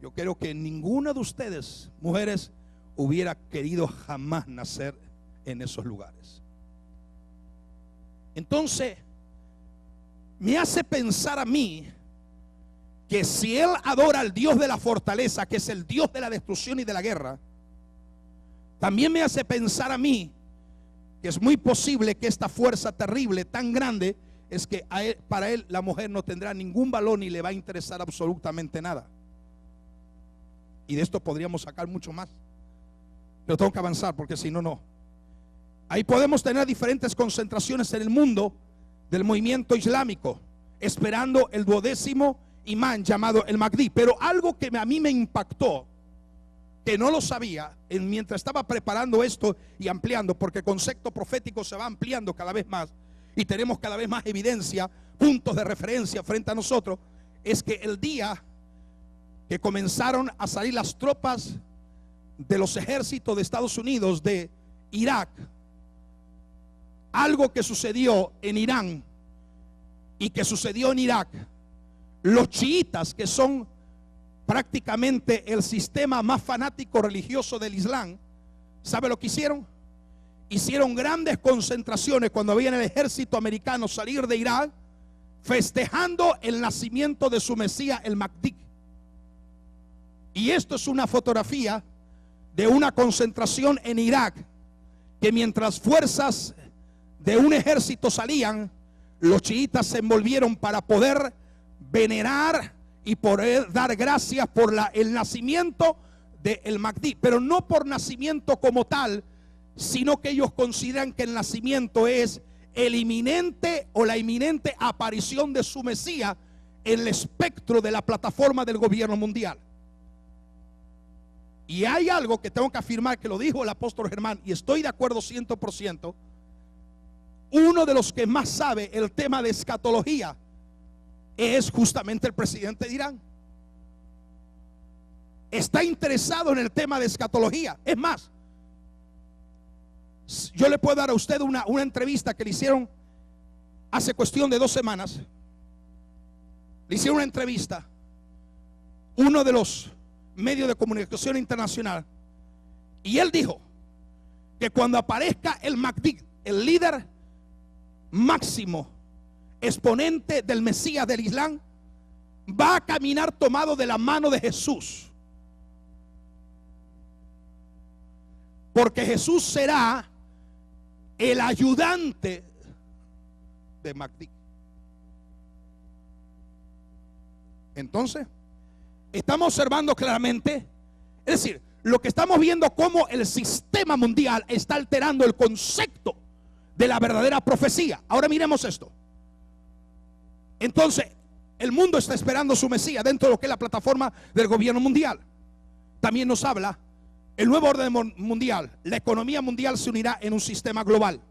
Yo creo que ninguna de ustedes, mujeres, hubiera querido jamás nacer en esos lugares. Entonces me hace pensar a mí que si él adora al Dios de la fortaleza, que es el Dios de la destrucción y de la guerra, también me hace pensar a mí que es muy posible que esta fuerza terrible tan grande es que para él la mujer no tendrá ningún valor ni le va a interesar absolutamente nada. Y de esto podríamos sacar mucho más, pero tengo que avanzar porque si no, no. Ahí podemos tener diferentes concentraciones en el mundo del movimiento islámico, esperando el 12º imán llamado el Mahdi. Pero algo que a mí me impactó, que no lo sabía mientras estaba preparando esto y ampliando, porque el concepto profético se va ampliando cada vez más y tenemos cada vez más evidencia, puntos de referencia frente a nosotros, es que el día que comenzaron a salir las tropas de los ejércitos de Estados Unidos de Irak, algo que sucedió en Irán y que sucedió en Irak, los chiitas, que son prácticamente el sistema más fanático religioso del Islam, ¿sabe lo que hicieron? Hicieron grandes concentraciones cuando veían el ejército americano salir de Irak, festejando el nacimiento de su Mesías, el Mahdi. Y esto es una fotografía de una concentración en Irak, que mientras fuerzas de un ejército salían, los chiitas se envolvieron para poder venerar y poder dar gracias por el nacimiento del Mahdi, pero no por nacimiento como tal, sino que ellos consideran que el nacimiento es el inminente o la inminente aparición de su Mesías en el espectro de la plataforma del gobierno mundial. Y hay algo que tengo que afirmar, que lo dijo el apóstol Germán, y estoy de acuerdo 100%. Uno de los que más sabe el tema de escatología es justamente el presidente de Irán. Está interesado en el tema de escatología. Es más, yo le puedo dar a usted una entrevista que le hicieron hace cuestión de 2 semanas. Le hicieron una entrevista uno de los medios de comunicación internacional, y él dijo que cuando aparezca el Mahdi, el líder máximo, exponente del Mesías del Islam, va a caminar tomado de la mano de Jesús. Porque Jesús será el ayudante de Mahdi. Entonces, estamos observando claramente, es decir, lo que estamos viendo, cómo el sistema mundial está alterando el concepto de la verdadera profecía. Ahora miremos esto. Entonces, el mundo está esperando su Mesías dentro de lo que es la plataforma del gobierno mundial. También nos habla el nuevo orden mundial. La economía mundial se unirá en un sistema global.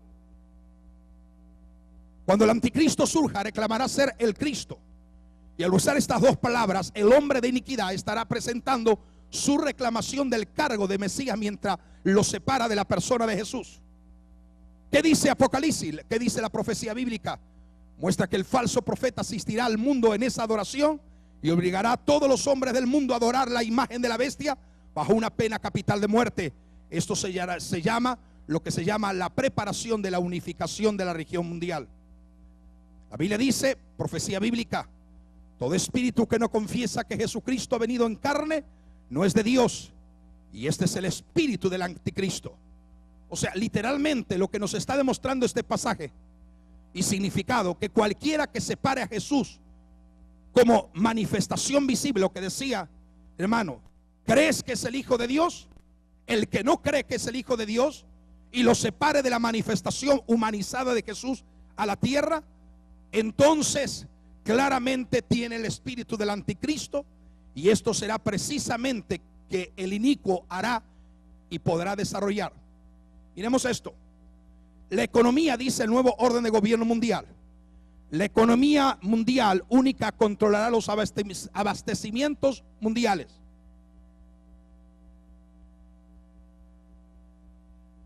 Cuando el anticristo surja, reclamará ser el Cristo. Y al usar estas dos palabras, el hombre de iniquidad estará presentando su reclamación del cargo de Mesías mientras lo separa de la persona de Jesús. ¿Qué dice Apocalipsis? ¿Qué dice la profecía bíblica? Muestra que el falso profeta asistirá al mundo en esa adoración y obligará a todos los hombres del mundo a adorar la imagen de la bestia bajo una pena capital de muerte. Esto se llama lo que se llama la preparación de la unificación de la región mundial. La Biblia dice, profecía bíblica, todo espíritu que no confiesa que Jesucristo ha venido en carne no es de Dios, y este es el espíritu del anticristo. O sea, literalmente lo que nos está demostrando este pasaje y significado, que cualquiera que separe a Jesús como manifestación visible, lo que decía, hermano, ¿crees que es el Hijo de Dios? El que no cree que es el Hijo de Dios y lo separe de la manifestación humanizada de Jesús a la tierra, entonces claramente tiene el espíritu del anticristo, y esto será precisamente que el inicuo hará y podrá desarrollar. Miremos esto. La economía, dice el nuevo orden de gobierno mundial, la economía mundial única controlará los abastecimientos mundiales.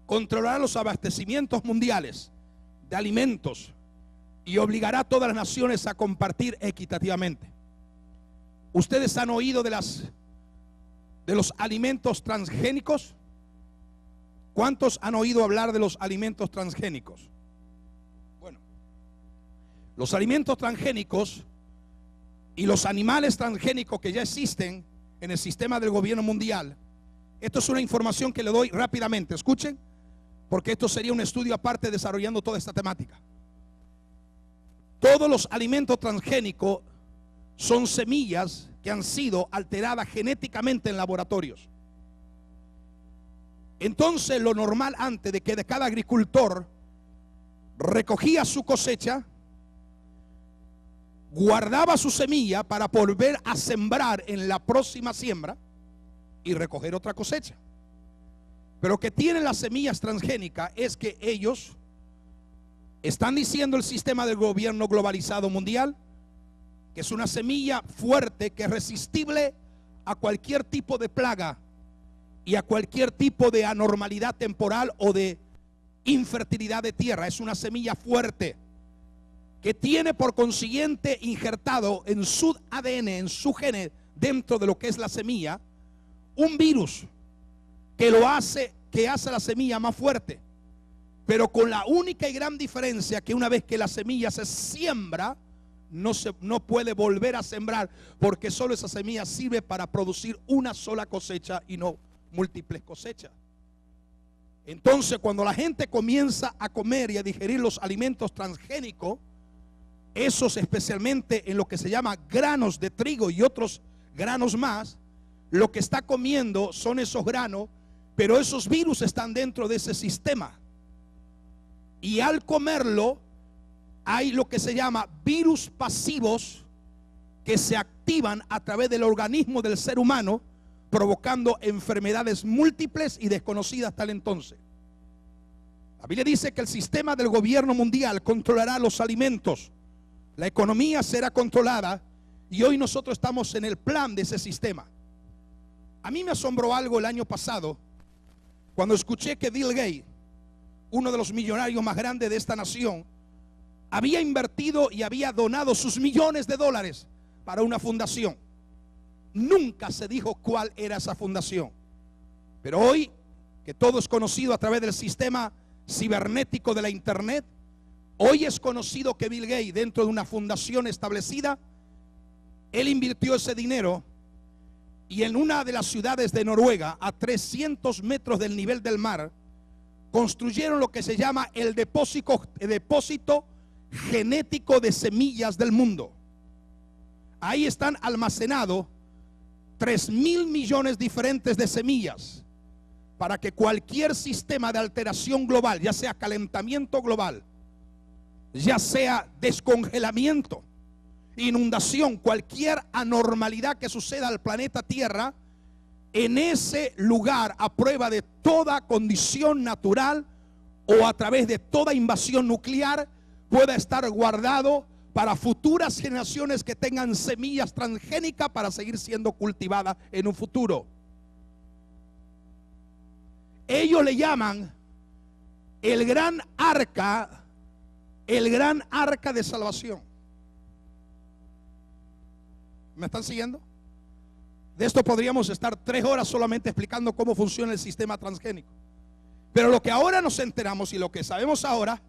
Controlará los abastecimientos mundiales de alimentos y obligará a todas las naciones a compartir equitativamente. Ustedes han oído de los alimentos transgénicos. ¿Cuántos han oído hablar de los alimentos transgénicos? Bueno, los alimentos transgénicos y los animales transgénicos que ya existen en el sistema del gobierno mundial. Esto es una información que le doy rápidamente. Escuchen, porque esto sería un estudio aparte desarrollando toda esta temática. Todos los alimentos transgénicos son semillas que han sido alteradas genéticamente en laboratorios. Entonces, lo normal antes de que de cada agricultor recogía su cosecha, guardaba su semilla para volver a sembrar en la próxima siembra y recoger otra cosecha. Pero lo que tienen las semillas transgénicas es que ellos están diciendo, el sistema del gobierno globalizado mundial, que es una semilla fuerte, que es resistible a cualquier tipo de plaga y a cualquier tipo de anormalidad temporal o de infertilidad de tierra. Es una semilla fuerte que tiene por consiguiente injertado en su ADN, en su gene, dentro de lo que es la semilla, un virus que hace la semilla más fuerte, pero con la única y gran diferencia que una vez que la semilla se siembra, no puede volver a sembrar, porque solo esa semilla sirve para producir una sola cosecha y no múltiples cosechas. Entonces, cuando la gente comienza a comer y a digerir los alimentos transgénicos, esos especialmente en lo que se llama granos de trigo y otros granos más, lo que está comiendo son esos granos, pero esos virus están dentro de ese sistema. Y al comerlo, hay lo que se llama virus pasivos que se activan a través del organismo del ser humano, provocando enfermedades múltiples y desconocidas hasta el entonces. La Biblia dice que el sistema del gobierno mundial controlará los alimentos, la economía será controlada, y hoy nosotros estamos en el plan de ese sistema. A mí me asombró algo el año pasado cuando escuché que Bill Gates, uno de los millonarios más grandes de esta nación, había invertido y había donado sus millones de dólares para una fundación. Nunca se dijo cuál era esa fundación, pero hoy que todo es conocido a través del sistema cibernético de la internet. Hoy es conocido que Bill Gates, dentro de una fundación establecida, él invirtió ese dinero y en una de las ciudades de Noruega, a 300 metros del nivel del mar, construyeron lo que se llama el depósito genético de semillas del mundo. Ahí están almacenados 3.000 millones diferentes de semillas para que cualquier sistema de alteración global, ya sea calentamiento global, ya sea descongelamiento, inundación, cualquier anormalidad que suceda al planeta Tierra, en ese lugar, a prueba de toda condición natural o a través de toda invasión nuclear, pueda estar guardado para futuras generaciones que tengan semillas transgénicas para seguir siendo cultivadas en un futuro. Ellos le llaman el gran arca de salvación. ¿Me están siguiendo? De esto podríamos estar 3 horas solamente explicando cómo funciona el sistema transgénico. Pero lo que ahora nos enteramos y lo que sabemos ahora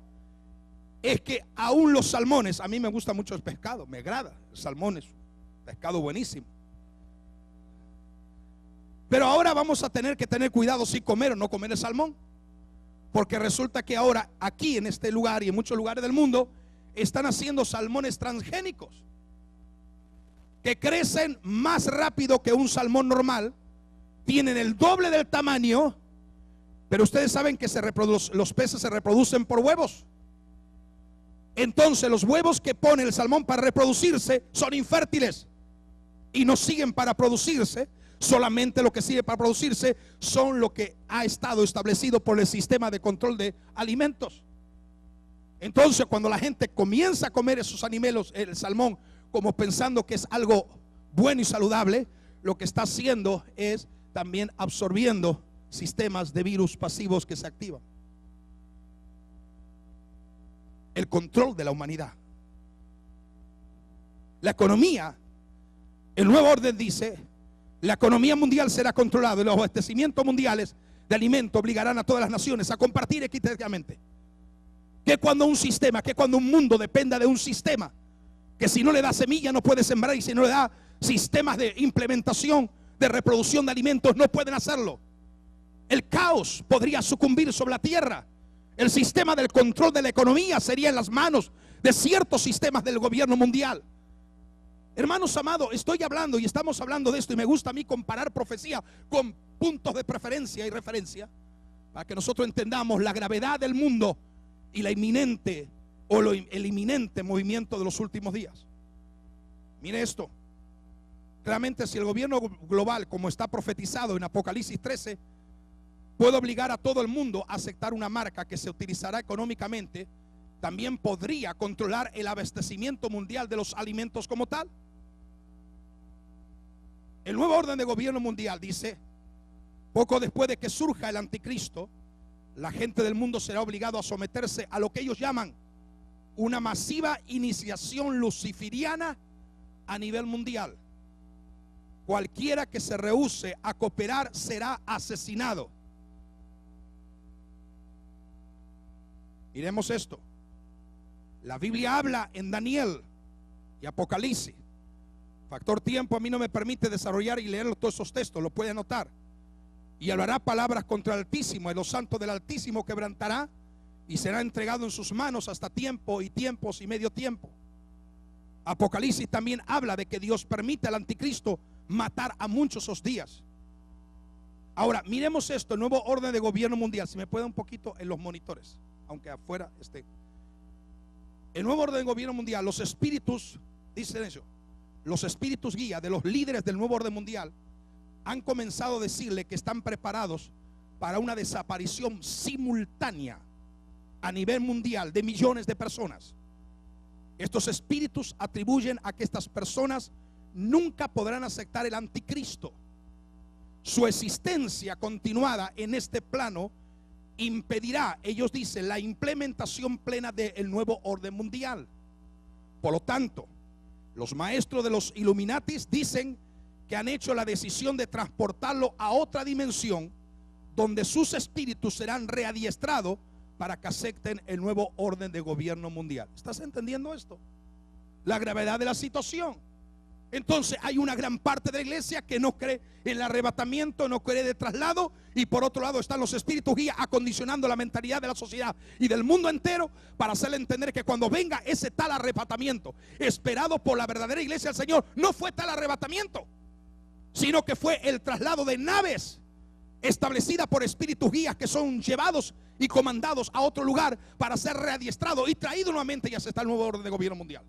es que aún los salmones, a mí me gusta mucho el pescado, me agrada, el salmón es un pescado buenísimo. Pero ahora vamos a tener que tener cuidado si comer o no comer el salmón, porque resulta que ahora aquí en este lugar y en muchos lugares del mundo están haciendo salmones transgénicos que crecen más rápido que un salmón normal, tienen el doble del tamaño, pero ustedes saben que los peces se reproducen por huevos. Entonces los huevos que pone el salmón para reproducirse son infértiles y no siguen para producirse. Solamente lo que sirve para producirse son lo que ha estado establecido por el sistema de control de alimentos. Entonces cuando la gente comienza a comer esos animales, el salmón, como pensando que es algo bueno y saludable, lo que está haciendo es también absorbiendo sistemas de virus pasivos que se activan. El control de la humanidad. La economía, el nuevo orden dice, la economía mundial será controlada y los abastecimientos mundiales de alimentos obligarán a todas las naciones a compartir equitativamente. Que cuando un sistema, que cuando un mundo dependa de un sistema, que si no le da semilla no puede sembrar, y si no le da sistemas de implementación, de reproducción de alimentos, no pueden hacerlo. El caos podría sucumbir sobre la tierra. El sistema del control de la economía sería en las manos de ciertos sistemas del gobierno mundial. Hermanos amados, estoy hablando y estamos hablando de esto, y me gusta a mí comparar profecía con puntos de preferencia y referencia para que nosotros entendamos la gravedad del mundo y la inminente el inminente movimiento de los últimos días. Mire esto. Claramente, si el gobierno global, como está profetizado en Apocalipsis 13, puede obligar a todo el mundo a aceptar una marca que se utilizará económicamente, también podría controlar el abastecimiento mundial de los alimentos como tal. El nuevo orden de gobierno mundial dice: poco después de que surja el anticristo, la gente del mundo será obligado a someterse a lo que ellos llaman una masiva iniciación luciferiana a nivel mundial. Cualquiera que se rehúse a cooperar será asesinado. Miremos esto. La Biblia habla en Daniel y Apocalipsis. Factor tiempo a mí no me permite desarrollar y leer todos esos textos, lo puede anotar. Y hablará palabras contra el Altísimo, y los santos del Altísimo quebrantará, y será entregado en sus manos hasta tiempo y tiempos y medio tiempo. Apocalipsis también habla de que Dios permite al anticristo matar a muchos esos días. Ahora, miremos esto, el nuevo orden de gobierno mundial. Si me puede un poquito en los monitores, aunque afuera esté. El nuevo orden de gobierno mundial, los espíritus, dicen eso, los espíritus guía de los líderes del nuevo orden mundial han comenzado a decirle que están preparados para una desaparición simultánea a nivel mundial de millones de personas. Estos espíritus atribuyen a que estas personas nunca podrán aceptar el anticristo. Su existencia continuada en este plano impedirá, ellos dicen, la implementación plena del nuevo orden mundial. Por lo tanto, los maestros de los Illuminatis dicen que han hecho la decisión de transportarlo a otra dimensión, donde sus espíritus serán readiestrados para que acepten el nuevo orden de gobierno mundial. ¿Estás entendiendo esto? La gravedad de la situación. Entonces hay una gran parte de la iglesia que no cree en el arrebatamiento, no cree de traslado, y por otro lado están los espíritus guía acondicionando la mentalidad de la sociedad y del mundo entero para hacerle entender que cuando venga ese tal arrebatamiento esperado por la verdadera iglesia del Señor, no fue tal arrebatamiento, sino que fue el traslado de naves establecidas por espíritus guías que son llevados y comandados a otro lugar para ser readiestrados y traídos nuevamente y aceptar el nuevo orden de gobierno mundial.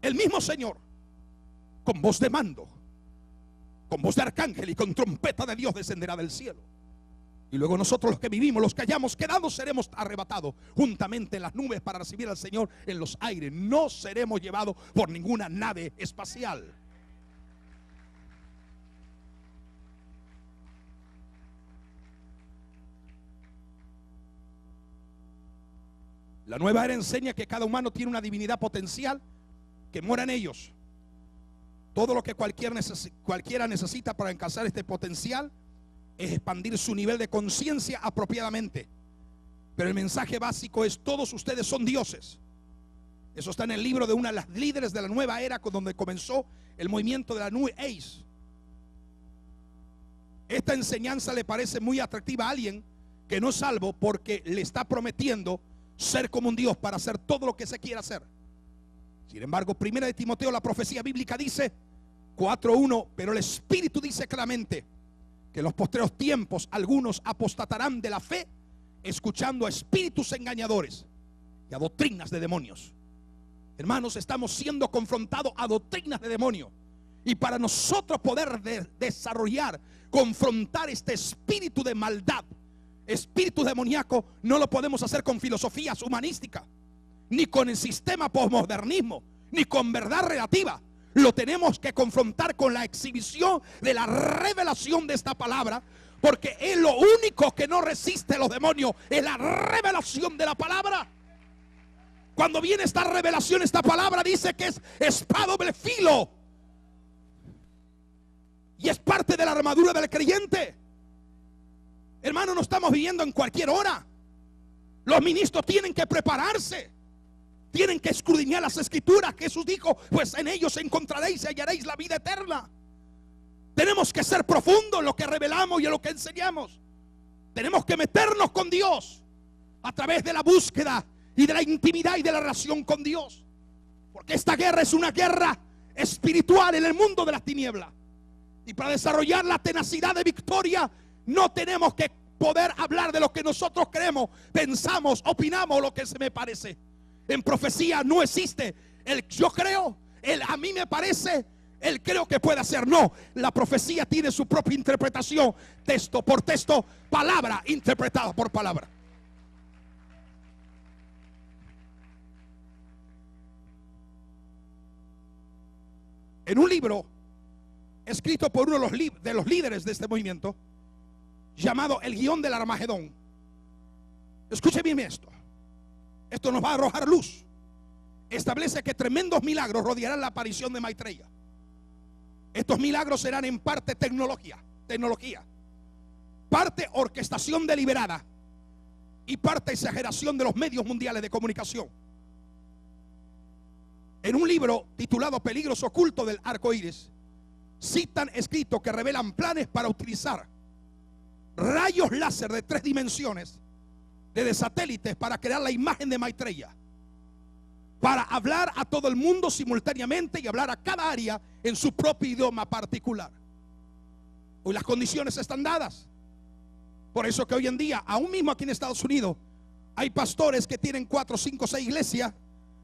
El mismo Señor, con voz de mando, con voz de arcángel y con trompeta de Dios, descenderá del cielo. Y luego nosotros, los que vivimos, los que hayamos quedado, seremos arrebatados juntamente en las nubes para recibir al Señor en los aires. No seremos llevados por ninguna nave espacial. La nueva era enseña que cada humano tiene una divinidad potencial que mora en ellos. Todo lo que cualquiera necesita para alcanzar este potencial es expandir su nivel de conciencia apropiadamente. Pero el mensaje básico es: todos ustedes son dioses. Eso está en el libro de una de las líderes de la nueva era, donde comenzó el movimiento de la New Age. Esta enseñanza le parece muy atractiva a alguien que no es salvo, porque le está prometiendo ser como un Dios para hacer todo lo que se quiera hacer. Sin embargo, 1 de Timoteo, la profecía bíblica dice 4:1, pero el Espíritu dice claramente que en los postreros tiempos algunos apostatarán de la fe, escuchando a espíritus engañadores y a doctrinas de demonios. Hermanos, estamos siendo confrontados a doctrinas de demonios, y para nosotros poder desarrollar, confrontar este espíritu de maldad, espíritu demoníaco, no lo podemos hacer con filosofías humanísticas, ni con el sistema posmodernismo, ni con verdad relativa. Lo tenemos que confrontar con la exhibición de la revelación de esta palabra, porque es lo único que no resiste a los demonios, es la revelación de la palabra. Cuando viene esta revelación, esta palabra dice que es espada doble filo, y es parte de la armadura del creyente. Hermano, no estamos viviendo en cualquier hora. Los ministros tienen que prepararse, tienen que escudriñar las escrituras. Jesús dijo: pues en ellos encontraréis y hallaréis la vida eterna. Tenemos que ser profundos en lo que revelamos y en lo que enseñamos. Tenemos que meternos con Dios a través de la búsqueda y de la intimidad y de la relación con Dios, porque esta guerra es una guerra espiritual en el mundo de las tinieblas. Y para desarrollar la tenacidad de victoria, no tenemos que poder hablar de lo que nosotros creemos, pensamos, opinamos, lo que se me parece. En profecía no existe el yo creo, el a mí me parece, el creo que puede hacer. No, la profecía tiene su propia interpretación, texto por texto, palabra interpretada por palabra. En un libro escrito por uno de los líderes de este movimiento, llamado El Guión del Armagedón, escuche bien esto. Esto nos va a arrojar luz. Establece que tremendos milagros rodearán la aparición de Maitreya. Estos milagros serán en parte tecnología, parte orquestación deliberada y parte exageración de los medios mundiales de comunicación. En un libro titulado Peligros ocultos del arco iris, citan escritos que revelan planes para utilizar rayos láser de 3 dimensiones de satélites para crear la imagen de Maitreya, para hablar a todo el mundo simultáneamente y hablar a cada área en su propio idioma particular. Hoy las condiciones están dadas. Por eso que hoy en día, aún mismo aquí en Estados Unidos, hay pastores que tienen 4, 5, 6 iglesias,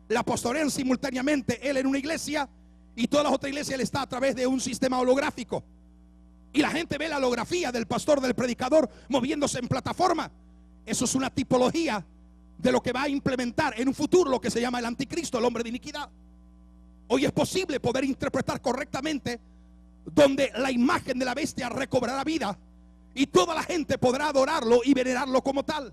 la pastorean simultáneamente, él en una iglesia y todas las otras iglesias él está a través de un sistema holográfico. Y la gente ve la holografía del pastor, del predicador, moviéndose en plataforma. Eso es una tipología de lo que va a implementar en un futuro lo que se llama el anticristo, el hombre de iniquidad. Hoy es posible poder interpretar correctamente, donde la imagen de la bestia recobrará vida y toda la gente podrá adorarlo y venerarlo como tal.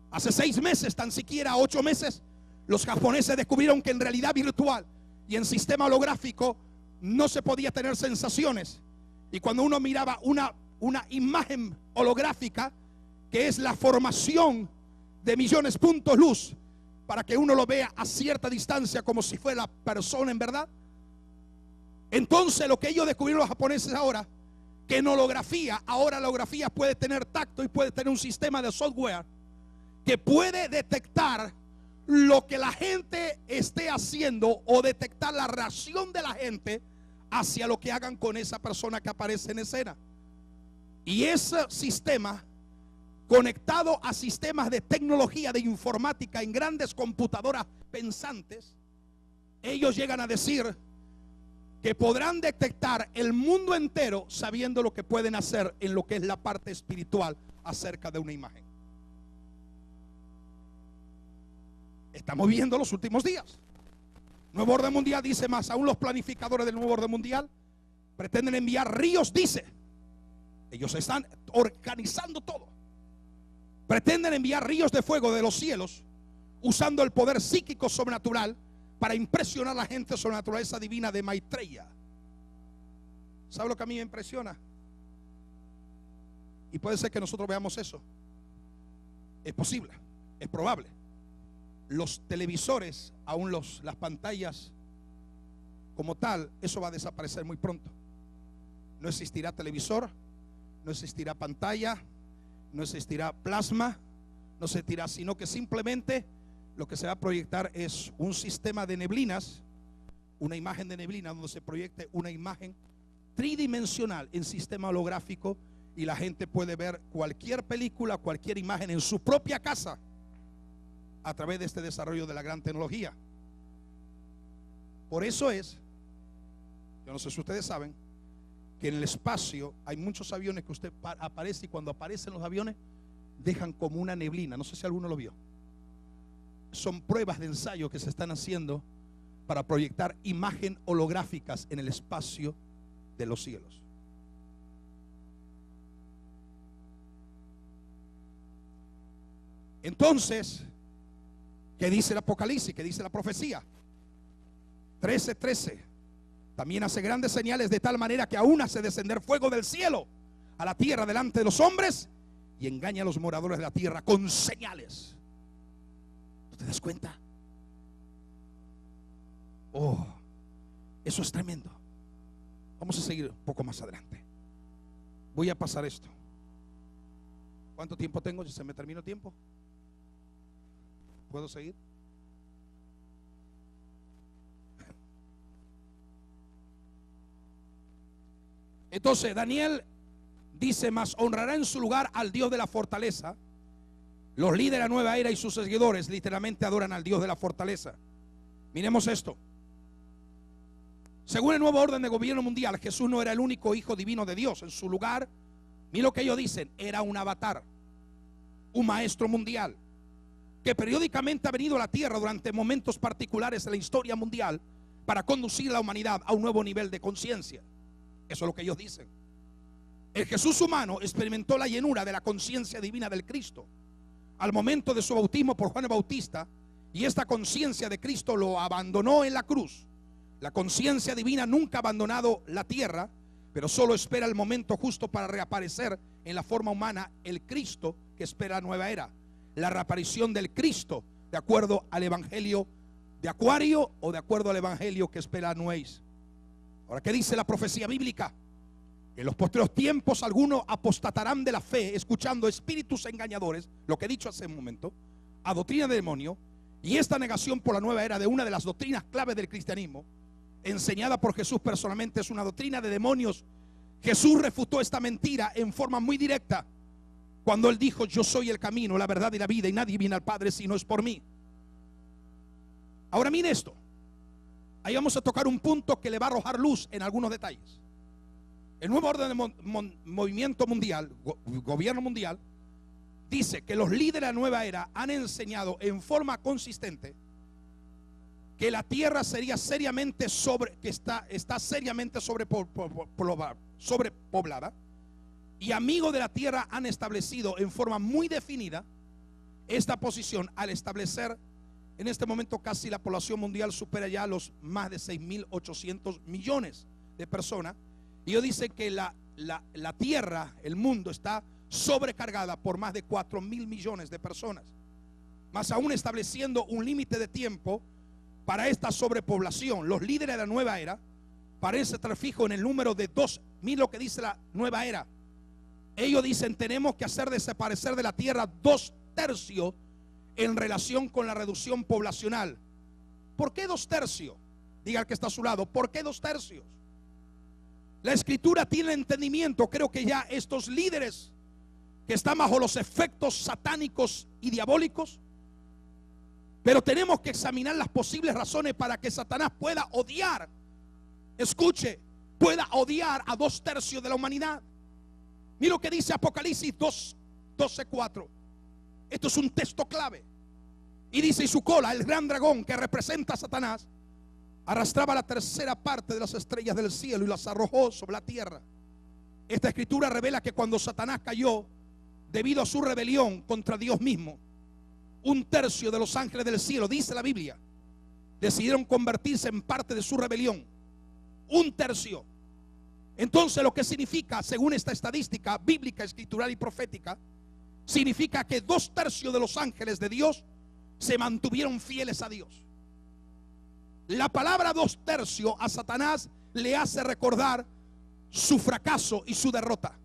Hace 6 meses, tan siquiera 8 meses, los japoneses descubrieron que en realidad virtual y en sistema holográfico no se podía tener sensaciones, Y cuando uno miraba una imagen holográfica, que es la formación de millones de puntos luz, para que uno lo vea a cierta distancia como si fuera la persona en verdad. Entonces lo que ellos descubrieron los japoneses ahora, que en holografía, ahora la holografía puede tener tacto y puede tener un sistema de software que puede detectar lo que la gente esté haciendo o detectar la reacción de la gente hacia lo que hagan con esa persona que aparece en escena. Y ese sistema, conectado a sistemas de tecnología, de informática en grandes computadoras pensantes, ellos llegan a decir que podrán detectar el mundo entero sabiendo lo que pueden hacer en lo que es la parte espiritual acerca de una imagen. Estamos viendo los últimos días. Nuevo orden mundial dice más, aún los planificadores del nuevo orden mundial pretenden enviar ríos, dice. Ellos están organizando todo. Pretenden enviar ríos de fuego de los cielos usando el poder psíquico sobrenatural para impresionar a la gente sobre la naturaleza divina de Maitreya. ¿Sabe lo que a mí me impresiona? Y puede ser que nosotros veamos eso. Es posible, es probable. Los televisores, aún las pantallas como tal, eso va a desaparecer muy pronto. No existirá televisor, no existirá pantalla, no existirá plasma, no existirá, sino que simplemente lo que se va a proyectar es un sistema de neblinas, una imagen de neblina donde se proyecte una imagen tridimensional en sistema holográfico, y la gente puede ver cualquier película, cualquier imagen en su propia casa a través de este desarrollo de la gran tecnología. Por eso es, yo no sé si ustedes saben, que en el espacio hay muchos aviones que usted aparece, y cuando aparecen los aviones dejan como una neblina. No sé si alguno lo vio. Son pruebas de ensayo que se están haciendo para proyectar imágenes holográficas en el espacio de los cielos. Entonces, ¿qué dice el Apocalipsis? ¿Qué dice la profecía? 13:13. También hace grandes señales, de tal manera que aún hace descender fuego del cielo a la tierra delante de los hombres, y engaña a los moradores de la tierra con señales. ¿Te das cuenta? Oh, eso es tremendo. Vamos a seguir un poco más adelante. Voy a pasar esto. ¿Cuánto tiempo tengo? ¿Se me terminó el tiempo? ¿Puedo seguir? Entonces Daniel dice: mas honrará en su lugar al Dios de la fortaleza. Los líderes de la nueva era y sus seguidores literalmente adoran al Dios de la fortaleza. Miremos esto. Según el nuevo orden de gobierno mundial, Jesús no era el único hijo divino de Dios. En su lugar, mira lo que ellos dicen, era un avatar, un maestro mundial, que periódicamente ha venido a la tierra durante momentos particulares de la historia mundial para conducir a la humanidad a un nuevo nivel de conciencia. Eso es lo que ellos dicen. El Jesús humano experimentó la llenura de la conciencia divina del Cristo al momento de su bautismo por Juan el Bautista, y esta conciencia de Cristo lo abandonó en la cruz. La conciencia divina nunca ha abandonado la tierra, pero solo espera el momento justo para reaparecer en la forma humana, el Cristo que espera la nueva era, la reaparición del Cristo de acuerdo al evangelio de Acuario o de acuerdo al evangelio que espera Nuez. Ahora, ¿qué dice la profecía bíblica? En los posteriores tiempos algunos apostatarán de la fe, escuchando espíritus engañadores, lo que he dicho hace un momento, a doctrina de demonio. Y esta negación por la nueva era de una de las doctrinas claves del cristianismo, enseñada por Jesús personalmente, es una doctrina de demonios. Jesús refutó esta mentira en forma muy directa cuando él dijo: yo soy el camino, la verdad y la vida, y nadie viene al Padre si no es por mí. Ahora mire esto. Ahí vamos a tocar un punto que le va a arrojar luz en algunos detalles. El nuevo orden de movimiento mundial, gobierno mundial, dice que los líderes de la nueva era han enseñado en forma consistente que la tierra sería seriamente está seriamente sobrepoblada, y amigos de la tierra han establecido en forma muy definida esta posición al establecer en este momento casi la población mundial supera ya los más de 6.800 millones de personas. Y ellos dicen que la tierra, el mundo está sobrecargada por más de 4.000 millones de personas, más aún estableciendo un límite de tiempo para esta sobrepoblación. Los líderes de la nueva era parece estar fijo en el número de 2.000, lo que dice la nueva era. Ellos dicen: tenemos que hacer desaparecer de la tierra 2/3 en relación con la reducción poblacional. ¿Por qué 2/3? Diga al que está a su lado: ¿por qué 2/3? La escritura tiene entendimiento. Creo que ya estos líderes que están bajo los efectos satánicos y diabólicos, pero tenemos que examinar las posibles razones para que Satanás pueda odiar, escuche, pueda odiar a 2/3 de la humanidad. Mira lo que dice Apocalipsis 12:4. Esto es un texto clave. Y dice: y su cola, el gran dragón que representa a Satanás, arrastraba la 1/3 parte de las estrellas del cielo y las arrojó sobre la tierra. Esta escritura revela que cuando Satanás cayó, debido a su rebelión contra Dios mismo, 1/3 de los ángeles del cielo, dice la Biblia, decidieron convertirse en parte de su rebelión. 1/3. Entonces, lo que significa, según esta estadística bíblica, escritural y profética, significa que 2/3 de los ángeles de Dios se mantuvieron fieles a Dios. La palabra 2/3 a Satanás le hace recordar su fracaso y su derrota.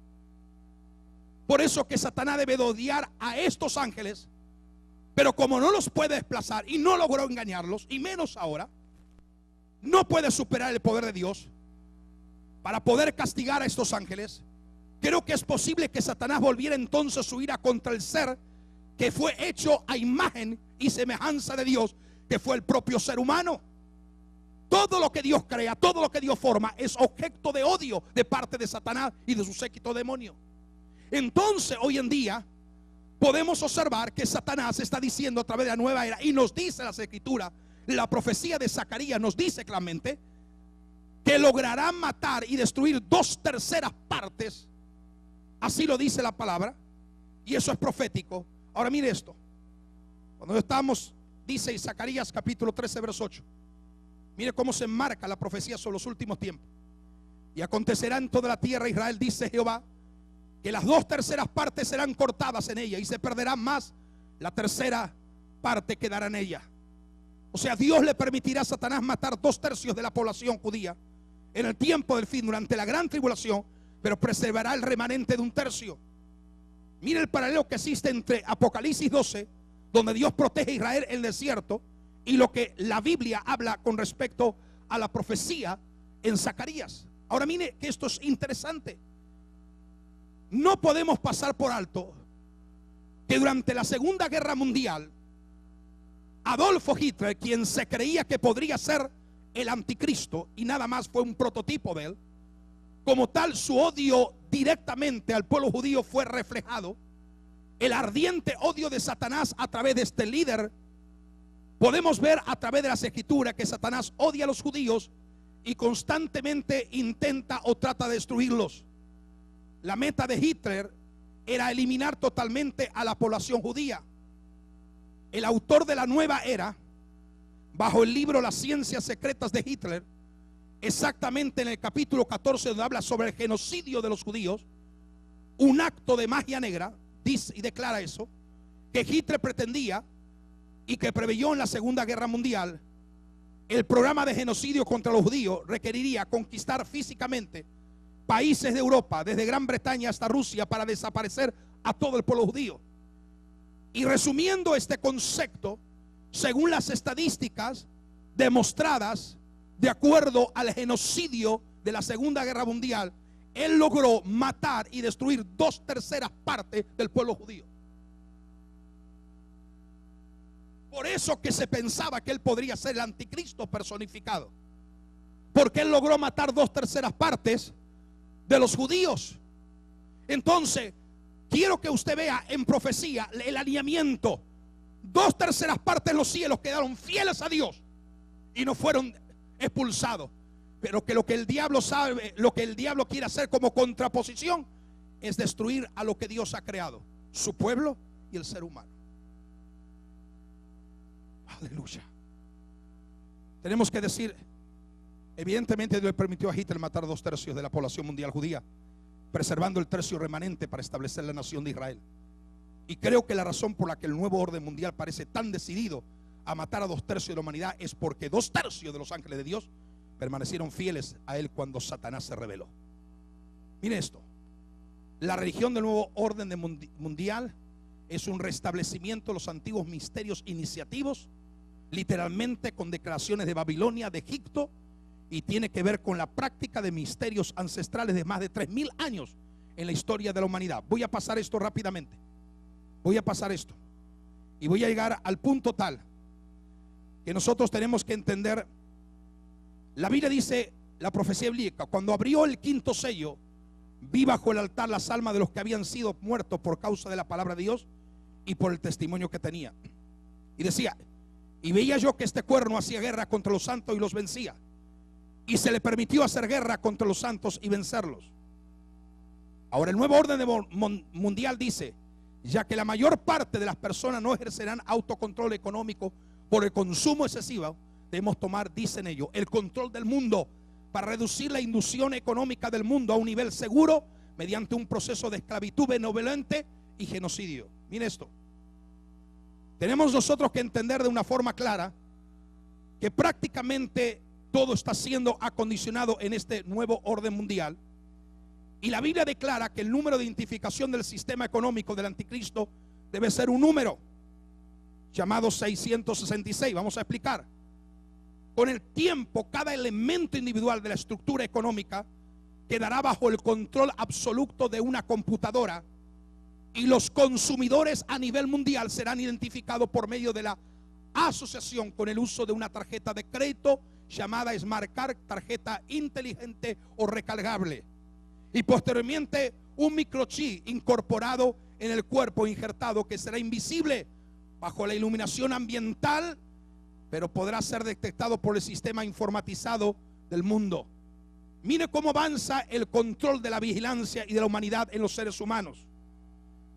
Por eso que Satanás debe de odiar a estos ángeles, pero como no los puede desplazar y no logró engañarlos, y menos ahora, no puede superar el poder de Dios para poder castigar a estos ángeles. Creo que es posible que Satanás volviera entonces su ira contra el ser que fue hecho a imagen y semejanza de Dios, que fue el propio ser humano. Todo lo que Dios crea, todo lo que Dios forma, es objeto de odio de parte de Satanás y de su séquito demonio. Entonces, hoy en día podemos observar que Satanás está diciendo a través de la nueva era, y nos dice las escrituras, la profecía de Zacarías nos dice claramente que logrará matar y destruir 2/3 partes. Así lo dice la palabra, y eso es profético. Ahora mire esto. Cuando estamos, dice Zacarías capítulo 13 verso 8, mire cómo se enmarca la profecía sobre los últimos tiempos. Y acontecerá en toda la tierra, Israel, dice Jehová, que las 2/3 partes serán cortadas en ella, y se perderá más la 1/3 parte quedará en ella. O sea, Dios le permitirá a Satanás matar 2/3 de la población judía en el tiempo del fin, durante la gran tribulación, pero preservará el remanente de 1/3. Mire el paralelo que existe entre Apocalipsis 12, donde Dios protege a Israel en el desierto, y lo que la Biblia habla con respecto a la profecía en Zacarías. Ahora mire que esto es interesante. No podemos pasar por alto que durante la Segunda Guerra Mundial, Adolfo Hitler, quien se creía que podría ser el anticristo y nada más fue un prototipo de él, como tal su odio directamente al pueblo judío fue reflejado. El ardiente odio de Satanás a través de este líder, podemos ver a través de las escrituras que Satanás odia a los judíos y constantemente intenta o trata de destruirlos. La meta de Hitler era eliminar totalmente a la población judía. El autor de la nueva era, bajo el libro Las Ciencias Secretas de Hitler, exactamente en el capítulo 14, donde habla sobre el genocidio de los judíos, un acto de magia negra, dice y declara eso, que Hitler pretendía y que preveyó en la Segunda Guerra Mundial. El programa de genocidio contra los judíos requeriría conquistar físicamente países de Europa, desde Gran Bretaña hasta Rusia, para desaparecer a todo el pueblo judío. Y resumiendo este concepto, según las estadísticas demostradas de acuerdo al genocidio de la Segunda Guerra Mundial, él logró matar y destruir 2/3 partes del pueblo judío. Por eso que se pensaba que él podría ser el anticristo personificado, porque él logró matar 2/3 partes de los judíos. Entonces, quiero que usted vea en profecía el alineamiento. 2/3 partes de los cielos quedaron fieles a Dios y no fueron expulsados. Pero que lo que el diablo sabe, lo que el diablo quiere hacer como contraposición, es destruir a lo que Dios ha creado, su pueblo y el ser humano. Aleluya. Tenemos que decir, evidentemente Dios permitió a Hitler matar 2/3 de la población mundial judía, preservando el tercio remanente para establecer la nación de Israel. Y creo que la razón por la que el nuevo orden mundial parece tan decidido a matar a 2/3 de la humanidad es porque 2/3 de los ángeles de Dios permanecieron fieles a él cuando Satanás se rebeló. Mire esto: la religión del nuevo orden mundial es un restablecimiento de los antiguos misterios iniciativos, literalmente con declaraciones de Babilonia, de Egipto, y tiene que ver con la práctica de misterios ancestrales de más de 3000 años en la historia de la humanidad. Voy a pasar esto rápidamente. Voy a pasar esto y voy a llegar al punto tal que nosotros tenemos que entender. La Biblia dice, la profecía bíblica, cuando abrió el quinto sello, vi bajo el altar las almas de los que habían sido muertos por causa de la palabra de Dios y por el testimonio que tenía. Y decía, y veía yo que este cuerno hacía guerra contra los santos y los vencía, y se le permitió hacer guerra contra los santos y vencerlos. Ahora el nuevo orden mundial dice, ya que la mayor parte de las personas no ejercerán autocontrol económico por el consumo excesivo, debemos tomar, dicen ellos, el control del mundo para reducir la inducción económica del mundo a un nivel seguro mediante un proceso de esclavitud benevolente y genocidio. Miren esto: tenemos nosotros que entender de una forma clara que prácticamente todo está siendo acondicionado en este nuevo orden mundial. Y la Biblia declara que el número de identificación del sistema económico del anticristo debe ser un número llamado 666. Vamos a explicar. Con el tiempo, cada elemento individual de la estructura económica quedará bajo el control absoluto de una computadora, y los consumidores a nivel mundial serán identificados por medio de la asociación con el uso de una tarjeta de crédito llamada Smart Card, tarjeta inteligente o recargable, y posteriormente un microchip incorporado en el cuerpo injertado que será invisible bajo la iluminación ambiental, pero podrá ser detectado por el sistema informatizado del mundo. Mire cómo avanza el control de la vigilancia y de la humanidad en los seres humanos.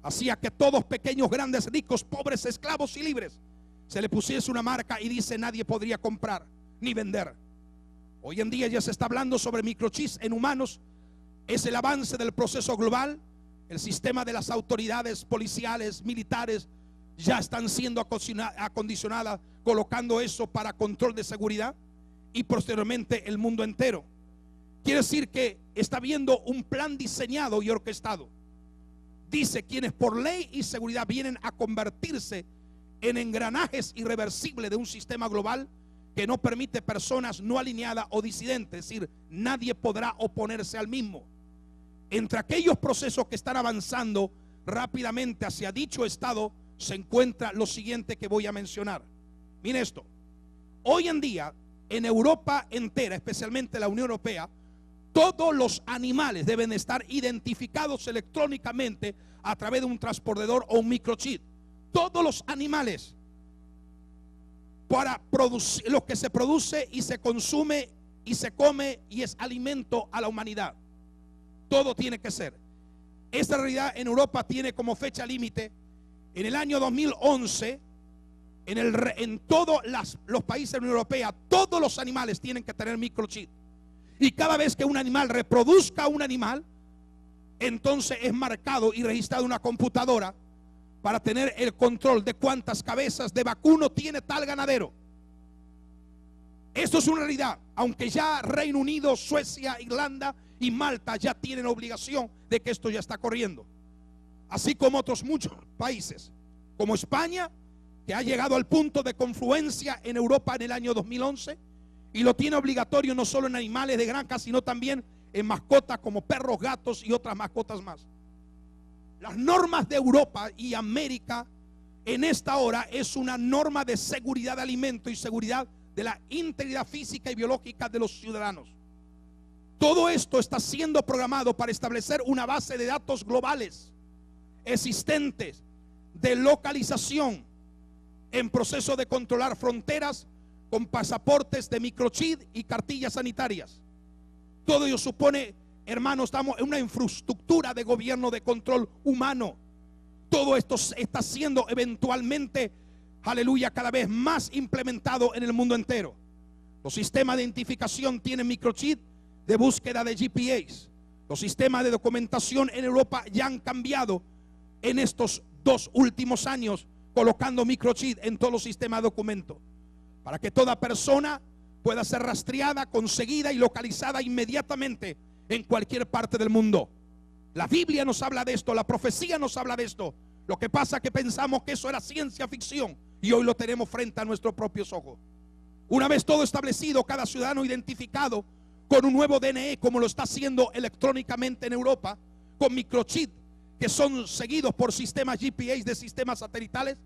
Hacía que todos, pequeños, grandes, ricos, pobres, esclavos y libres, se le pusiese una marca y dice nadie podría comprar ni vender. Hoy en día ya se está hablando sobre microchips en humanos. Es el avance del proceso global. El sistema de las autoridades policiales, militares, ya están siendo acondicionadas, colocando eso para control de seguridad, y posteriormente el mundo entero. Quiere decir que está habiendo un plan diseñado y orquestado. Dice quienes por ley y seguridad vienen a convertirse en engranajes irreversibles de un sistema global que no permite personas no alineadas o disidentes, es decir, nadie podrá oponerse al mismo. Entre aquellos procesos que están avanzando rápidamente hacia dicho estado se encuentra lo siguiente que voy a mencionar. Miren esto: hoy en día en Europa entera, especialmente la Unión Europea, todos los animales deben estar identificados electrónicamente a través de un transpondedor o un microchip. Todos los animales, para producir lo que se produce y se consume y se come y es alimento a la humanidad. Todo tiene que ser. Esta realidad en Europa tiene como fecha límite en el año 2011. En todos los países de la Unión Europea, todos los animales tienen que tener microchip. Y cada vez que un animal reproduzca un animal, entonces es marcado y registrado en una computadora para tener el control de cuántas cabezas de vacuno tiene tal ganadero. Esto es una realidad, aunque ya Reino Unido, Suecia, Irlanda y Malta ya tienen obligación de que esto ya está corriendo. Así como otros muchos países, como España, que ha llegado al punto de confluencia en Europa en el año 2011 y lo tiene obligatorio no solo en animales de granja, sino también en mascotas como perros, gatos y otras mascotas más. Las normas de Europa y América en esta hora es una norma de seguridad de alimento y seguridad de la integridad física y biológica de los ciudadanos. Todo esto está siendo programado para establecer una base de datos globales existentes de localización en proceso de controlar fronteras con pasaportes de microchip y cartillas sanitarias. Todo ello supone, hermanos, estamos en una infraestructura de gobierno de control humano. Todo esto está siendo eventualmente, aleluya, cada vez más implementado en el mundo entero. Los sistemas de identificación tienen microchip de búsqueda de GPS. Los sistemas de documentación en Europa ya han cambiado en estos 2 últimos años, colocando microchip en todos los sistemas de documento, para que toda persona pueda ser rastreada, conseguida y localizada inmediatamente en cualquier parte del mundo. La Biblia nos habla de esto, la profecía nos habla de esto. Lo que pasa es que pensamos que eso era ciencia ficción y hoy lo tenemos frente a nuestros propios ojos. Una vez todo establecido, cada ciudadano identificado con un nuevo DNI, como lo está haciendo electrónicamente en Europa, con microchip que son seguidos por sistemas GPS de sistemas satelitales,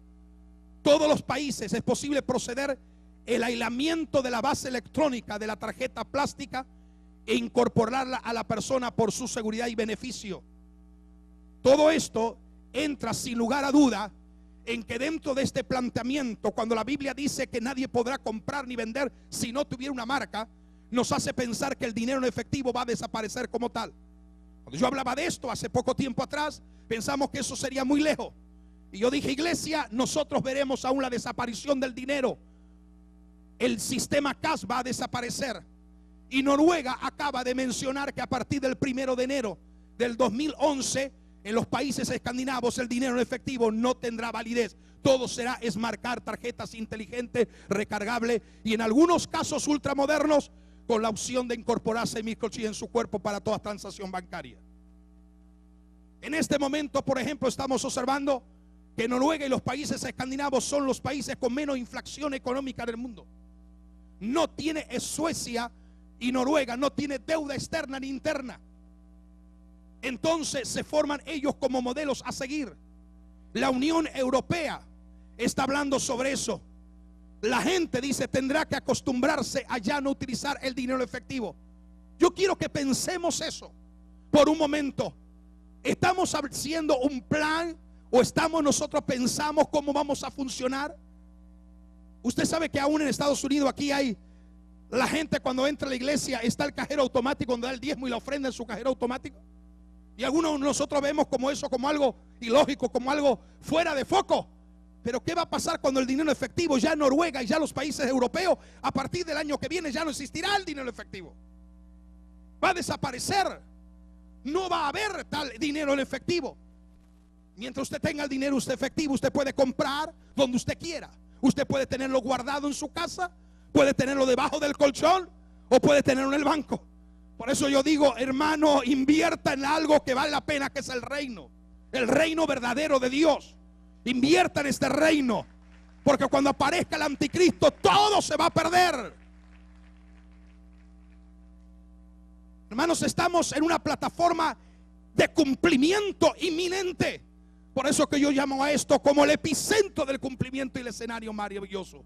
todos los países es posible proceder el aislamiento de la base electrónica de la tarjeta plástica e incorporarla a la persona por su seguridad y beneficio. Todo esto entra sin lugar a duda en que dentro de este planteamiento, cuando la Biblia dice que nadie podrá comprar ni vender si no tuviera una marca, nos hace pensar que el dinero en efectivo va a desaparecer como tal. Cuando yo hablaba de esto hace poco tiempo atrás, pensamos que eso sería muy lejos. Y yo dije, iglesia, nosotros veremos aún la desaparición del dinero. El sistema cash va a desaparecer. Y Noruega acaba de mencionar que a partir del 1 de enero del 2011, en los países escandinavos el dinero en efectivo no tendrá validez. Todo será esmarcar tarjetas inteligentes, recargables y en algunos casos ultramodernos con la opción de incorporarse microchip en su cuerpo para toda transacción bancaria. En este momento, por ejemplo, estamos observando que Noruega y los países escandinavos son los países con menos inflación económica del mundo. No tiene Suecia y Noruega, no tiene deuda externa ni interna. Entonces se forman ellos como modelos a seguir. La Unión Europea está hablando sobre eso. La gente dice tendrá que acostumbrarse a ya no utilizar el dinero efectivo. Yo quiero que pensemos eso por un momento. ¿Estamos haciendo un plan o estamos nosotros pensamos cómo vamos a funcionar? Usted sabe que aún en Estados Unidos aquí hay la gente cuando entra a la iglesia está el cajero automático donde da el diezmo y la ofrenda en su cajero automático. Y algunos de nosotros vemos como eso, como algo ilógico, como algo fuera de foco. Pero ¿qué va a pasar cuando el dinero efectivo ya en Noruega y ya los países europeos, a partir del año que viene ya no existirá el dinero efectivo? Va a desaparecer. No va a haber tal dinero en efectivo. Mientras usted tenga el dinero efectivo, usted puede comprar donde usted quiera. Usted puede tenerlo guardado en su casa, puede tenerlo debajo del colchón o puede tenerlo en el banco. Por eso yo digo, hermano, invierta en algo que vale la pena, que es el reino verdadero de Dios. Invierta en este reino, porque cuando aparezca el anticristo todo se va a perder. Hermanos, estamos en una plataforma de cumplimiento inminente. Por eso que yo llamo a esto como el epicentro del cumplimiento y el escenario maravilloso.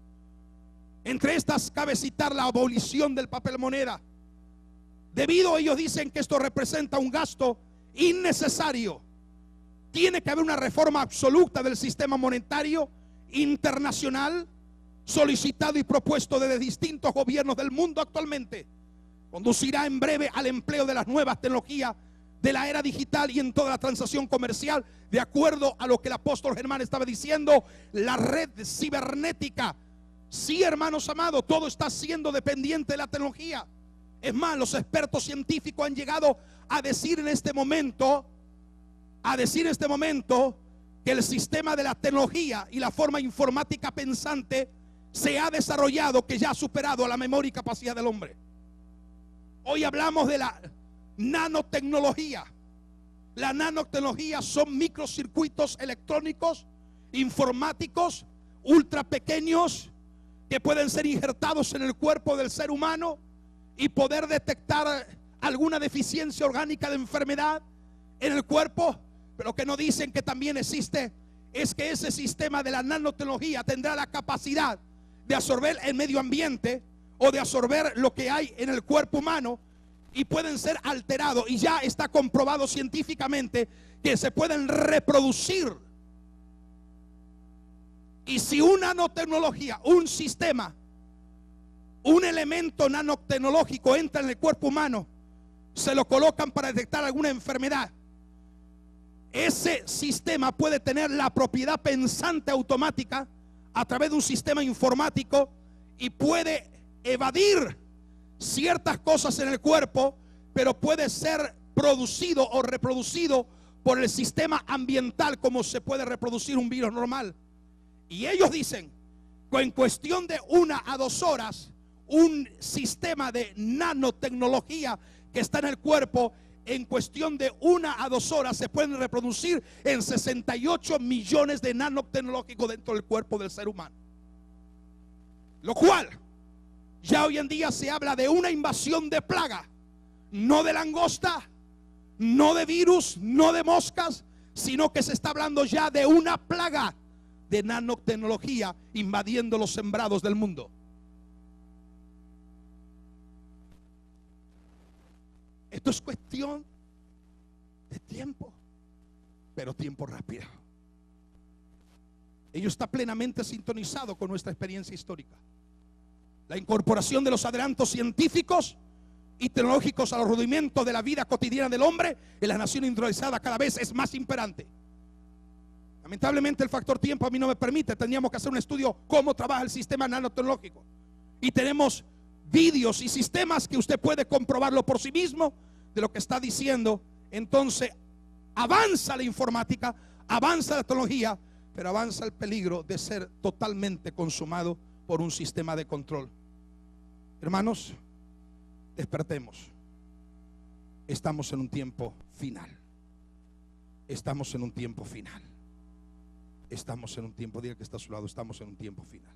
Entre estas cabe citar la abolición del papel moneda. Debido, ellos dicen que esto representa un gasto innecesario. Tiene que haber una reforma absoluta del sistema monetario internacional, solicitado y propuesto desde distintos gobiernos del mundo actualmente. Conducirá en breve al empleo de las nuevas tecnologías de la era digital y en toda la transacción comercial, de acuerdo a lo que el apóstol Germán estaba diciendo, la red cibernética. Sí, hermanos amados, todo está siendo dependiente de la tecnología. Es más, los expertos científicos han llegado a decir en este momento, que el sistema de la tecnología y la forma informática pensante se ha desarrollado, que ya ha superado a la memoria y capacidad del hombre. Hoy hablamos de la nanotecnología. La nanotecnología son microcircuitos electrónicos, informáticos, ultra pequeños, que pueden ser injertados en el cuerpo del ser humano y poder detectar alguna deficiencia orgánica de enfermedad en el cuerpo. Pero que no dicen que también existe es que ese sistema de la nanotecnología tendrá la capacidad de absorber el medio ambiente o de absorber lo que hay en el cuerpo humano y pueden ser alterados, y ya está comprobado científicamente que se pueden reproducir. Y si una nanotecnología, un sistema, un elemento nanotecnológico entra en el cuerpo humano, se lo colocan para detectar alguna enfermedad, ese sistema puede tener la propiedad pensante automática a través de un sistema informático y puede evadir ciertas cosas en el cuerpo, pero puede ser producido o reproducido por el sistema ambiental como se puede reproducir un virus normal. Y ellos dicen que en cuestión de 1 a 2 horas, un sistema de nanotecnología que está en el cuerpo, en cuestión de 1 a 2 horas se pueden reproducir en 68 millones de nanotecnológicos dentro del cuerpo del ser humano. Lo cual, ya hoy en día se habla de una invasión de plaga, no de langosta, no de virus, no de moscas, sino que se está hablando ya de una plaga de nanotecnología invadiendo los sembrados del mundo. Esto es cuestión de tiempo, pero tiempo rápido. Ello está plenamente sintonizado con nuestra experiencia histórica. La incorporación de los adelantos científicos y tecnológicos a los rudimentos de la vida cotidiana del hombre en la nación industrializada cada vez es más imperante. Lamentablemente el factor tiempo a mí no me permite. Tendríamos que hacer un estudio cómo trabaja el sistema nanotecnológico. Y tenemos vídeos y sistemas que usted puede comprobarlo por sí mismo de lo que está diciendo. Entonces avanza la informática, avanza la tecnología, pero avanza el peligro de ser totalmente consumado por un sistema de control. Hermanos, despertemos. Estamos en un tiempo final. Estamos en un tiempo final. Estamos en un tiempo, diga que está a su lado, estamos en un tiempo final.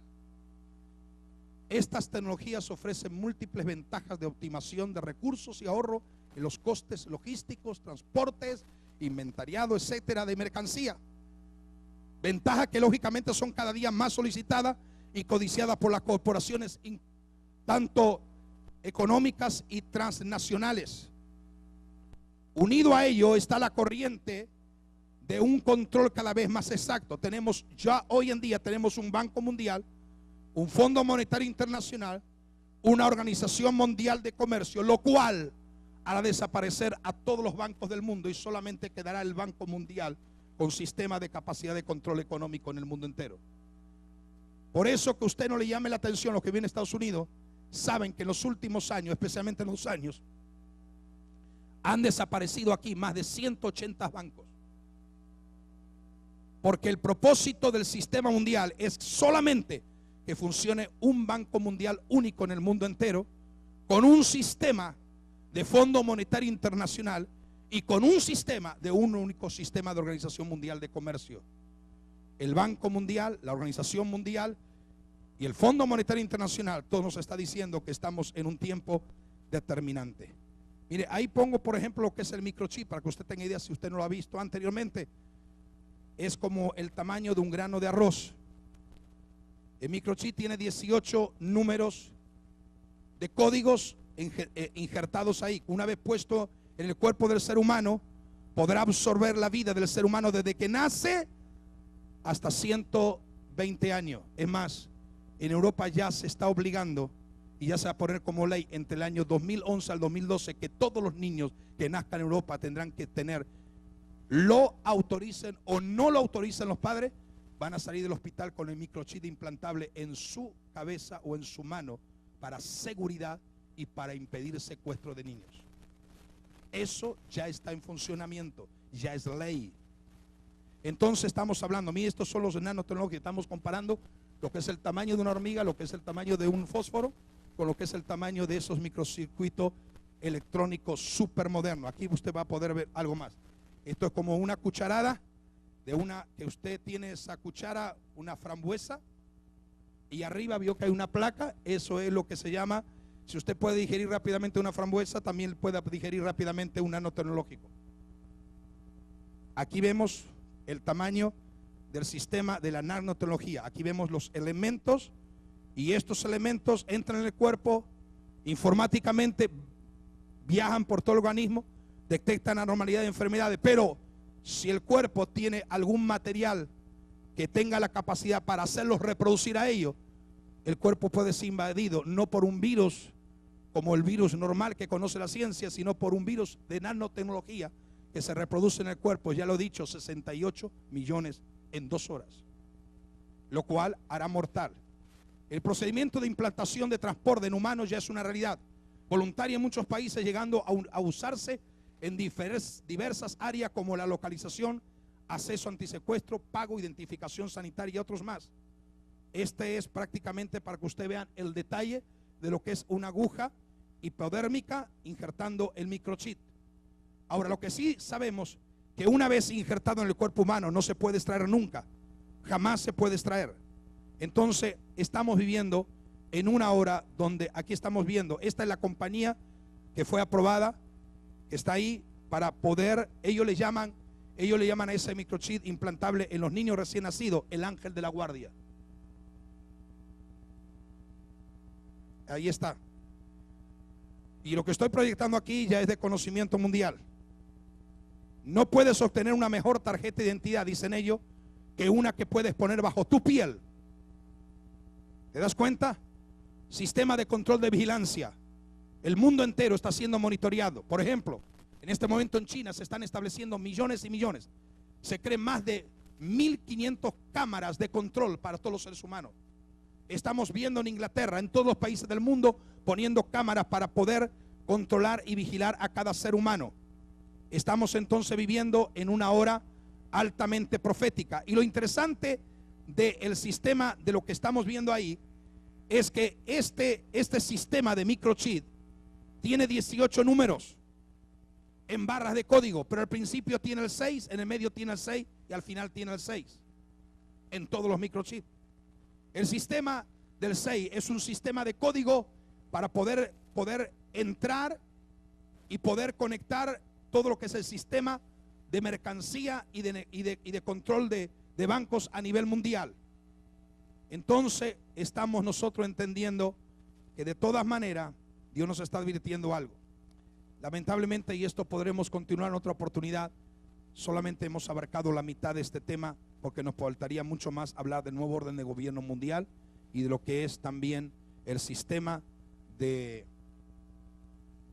Estas tecnologías ofrecen múltiples ventajas de optimización de recursos y ahorro en los costes logísticos, transportes, inventariado, etcétera, de mercancía. Ventajas que lógicamente son cada día más solicitadas y codiciadas por las corporaciones, tanto económicas y transnacionales. Unido a ello está la corriente de un control cada vez más exacto. Tenemos ya hoy en día tenemos un Banco Mundial, un Fondo Monetario Internacional, una Organización Mundial de Comercio, lo cual hará desaparecer a todos los bancos del mundo y solamente quedará el Banco Mundial con sistema de capacidad de control económico en el mundo entero. Por eso que usted no le llame la atención a los que vienen a Estados Unidos, saben que en los últimos años, especialmente en los años, han desaparecido aquí más de 180 bancos. Porque el propósito del sistema mundial es solamente que funcione un banco mundial único en el mundo entero, con un sistema de Fondo Monetario Internacional y con un sistema de un único sistema de Organización Mundial de Comercio. El Banco Mundial, la Organización Mundial y el Fondo Monetario Internacional, todo nos está diciendo que estamos en un tiempo determinante. Mire, ahí pongo por ejemplo lo que es el microchip, para que usted tenga idea si usted no lo ha visto anteriormente. Es como el tamaño de un grano de arroz. El microchip tiene 18 números de códigos injertados ahí. Una vez puesto en el cuerpo del ser humano, podrá absorber la vida del ser humano desde que nace hasta 120 años. Es más, en Europa ya se está obligando y ya se va a poner como ley entre el año 2011 al 2012 que todos los niños que nazcan en Europa tendrán que tener, lo autoricen o no lo autoricen los padres, van a salir del hospital con el microchip implantable en su cabeza o en su mano para seguridad y para impedir secuestro de niños. Eso ya está en funcionamiento, ya es ley. Entonces estamos hablando, mire, estos son los nanotecnologías, estamos comparando lo que es el tamaño de una hormiga, lo que es el tamaño de un fósforo, con lo que es el tamaño de esos microcircuitos electrónicos súper modernos. Aquí usted va a poder ver algo más. Esto es como una cucharada de una, que usted tiene esa cuchara, una frambuesa, y arriba vio que hay una placa. Eso es lo que se llama, si usted puede digerir rápidamente una frambuesa, también puede digerir rápidamente un nanotecnológico. Aquí vemos el tamaño del sistema de la nanotecnología. Aquí vemos los elementos, y estos elementos entran en el cuerpo informáticamente, viajan por todo el organismo, detectan anormalidad de enfermedades. Pero si el cuerpo tiene algún material que tenga la capacidad para hacerlos reproducir a ellos, el cuerpo puede ser invadido no por un virus como el virus normal que conoce la ciencia, sino por un virus de nanotecnología que se reproduce en el cuerpo, ya lo he dicho, 68 millones en 2 horas, lo cual hará mortal. El procedimiento de implantación de transporte en humanos ya es una realidad voluntaria en muchos países, llegando a usarse en diversas áreas como la localización, acceso antisecuestro, pago, identificación sanitaria y otros más. Este es prácticamente para que usted vean el detalle de lo que es una aguja hipodérmica injertando el microchip. Ahora, lo que sí sabemos, que una vez injertado en el cuerpo humano no se puede extraer nunca, jamás se puede extraer. Entonces estamos viviendo en una hora donde aquí estamos viendo, esta es la compañía que fue aprobada, que está ahí para poder, ellos le llaman a ese microchip implantable en los niños recién nacidos, el ángel de la guardia. Ahí está. Y lo que estoy proyectando aquí ya es de conocimiento mundial. No puedes obtener una mejor tarjeta de identidad, dicen ellos, que una que puedes poner bajo tu piel. ¿Te das cuenta? Sistema de control de vigilancia. El mundo entero está siendo monitoreado. Por ejemplo, en este momento en China se están estableciendo millones y millones. Se creen más de 1500 cámaras de control para todos los seres humanos. Estamos viendo en Inglaterra, en todos los países del mundo, poniendo cámaras para poder controlar y vigilar a cada ser humano. Estamos entonces viviendo en una hora altamente profética. Y lo interesante del sistema, de lo que estamos viendo ahí, es que este sistema de microchip tiene 18 números en barras de código, pero al principio tiene el 6, en el medio tiene el 6 y al final tiene el 6 en todos los microchips. El sistema del 6 es un sistema de código para poder entrar y poder conectar todo lo que es el sistema de mercancía y de control de bancos a nivel mundial. Entonces estamos nosotros entendiendo que de todas maneras Dios nos está advirtiendo algo. Lamentablemente, y esto podremos continuar en otra oportunidad, solamente hemos abarcado la mitad de este tema, porque nos faltaría mucho más hablar del nuevo orden de gobierno mundial y de lo que es también el sistema de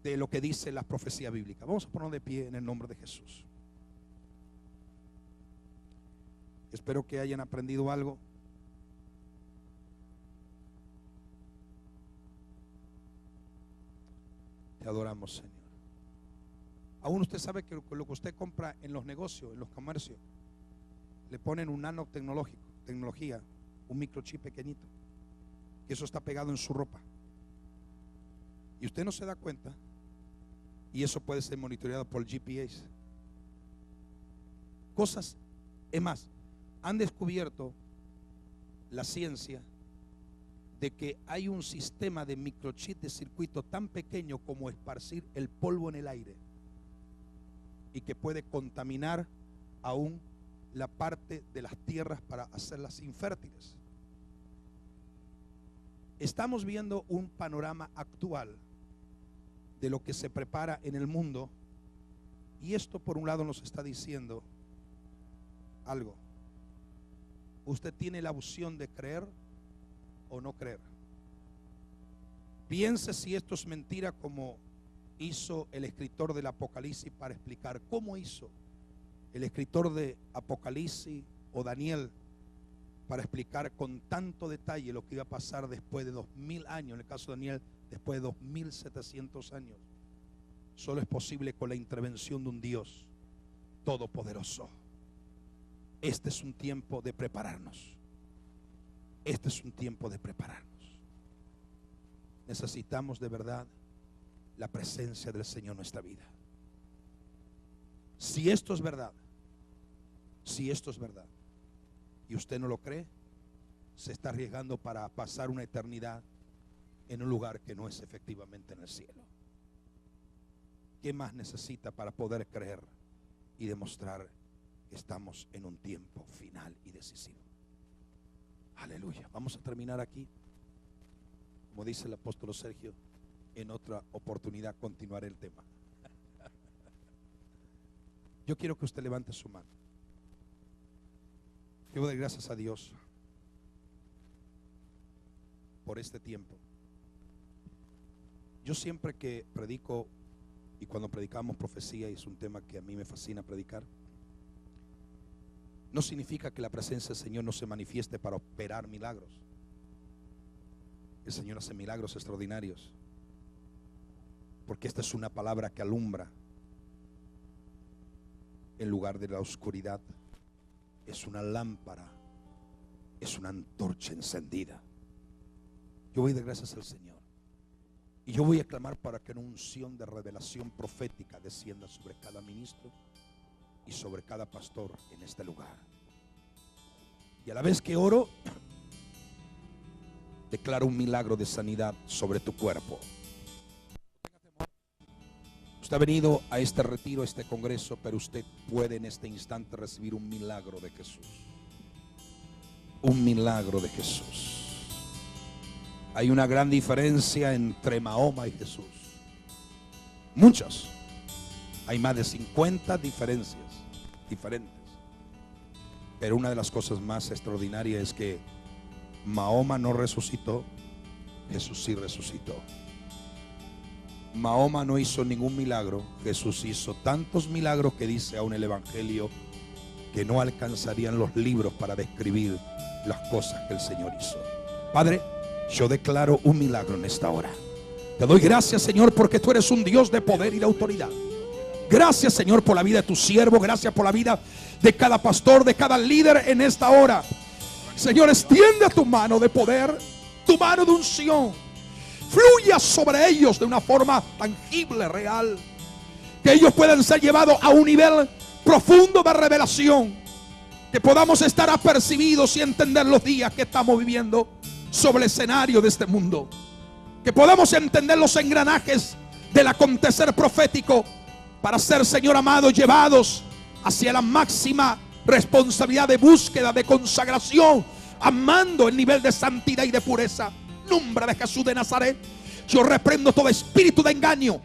lo que dice la profecía bíblica. Vamos a ponernos de pie en el nombre de Jesús. Espero que hayan aprendido algo. Te adoramos, Señor. Aún usted sabe que lo que usted compra en los negocios, en los comercios, le ponen un nanotecnología, un microchip pequeñito, que eso está pegado en su ropa. Y usted no se da cuenta, y eso puede ser monitoreado por el GPS. Cosas, es más, han descubierto la ciencia de que hay un sistema de microchip de circuito tan pequeño como esparcir el polvo en el aire, y que puede contaminar aún la parte de las tierras para hacerlas infértiles. Estamos viendo un panorama actual de lo que se prepara en el mundo, y esto por un lado nos está diciendo algo. Usted tiene la opción de creer o no creer. Piense si esto es mentira, como hizo el escritor del Apocalipsis para explicar cómo hizo el escritor de Apocalipsis o Daniel para explicar con tanto detalle lo que iba a pasar después de 2000 años. En el caso de Daniel, después de 2700 años. Solo es posible con la intervención de un Dios todopoderoso. Este es un tiempo de prepararnos. Este es un tiempo de prepararnos. Necesitamos de verdad la presencia del Señor en nuestra vida. Si esto es verdad, y usted no lo cree, se está arriesgando para pasar una eternidad en un lugar que no es efectivamente en el cielo. ¿Qué más necesita para poder creer y demostrar que estamos en un tiempo final y decisivo? Aleluya. Vamos a terminar aquí. Como dice el apóstol Sergio, en otra oportunidad continuaré el tema. Yo quiero que usted levante su mano. Quiero dar gracias a Dios por este tiempo. Yo siempre que predico, y cuando predicamos profecía, y es un tema que a mí me fascina predicar, no significa que la presencia del Señor no se manifieste para operar milagros. El Señor hace milagros extraordinarios, porque esta es una palabra que alumbra, en lugar de la oscuridad. Es una lámpara, es una antorcha encendida. Yo voy a dar gracias al Señor. Y yo voy a clamar para que una unción de revelación profética descienda sobre cada ministro y sobre cada pastor en este lugar. Y a la vez que oro, declaro un milagro de sanidad sobre tu cuerpo. Usted ha venido a este retiro, a este congreso, pero usted puede en este instante recibir un milagro de Jesús. Un milagro de Jesús. Hay una gran diferencia entre Mahoma y Jesús. Muchas. Hay más de 50 diferencias diferentes. Pero una de las cosas más extraordinarias es que Mahoma no resucitó, Jesús sí resucitó. Mahoma no hizo ningún milagro, Jesús hizo tantos milagros que dice aún el Evangelio que no alcanzarían los libros para describir las cosas que el Señor hizo. Padre, yo declaro un milagro en esta hora. Te doy gracias, Señor, porque tú eres un Dios de poder y de autoridad. Gracias, Señor, por la vida de tu siervo. Gracias por la vida de cada pastor, de cada líder en esta hora. Señor, extiende tu mano de poder, tu mano de unción. Fluya sobre ellos de una forma tangible, real. Que ellos puedan ser llevados a un nivel profundo de revelación. Que podamos estar apercibidos y entender los días que estamos viviendo sobre el escenario de este mundo. Que podamos entender los engranajes del acontecer profético para ser, Señor amado, llevados hacia la máxima responsabilidad de búsqueda, de consagración, amando el nivel de santidad y de pureza. Nombre de Jesús de Nazaret, yo reprendo todo espíritu de engaño,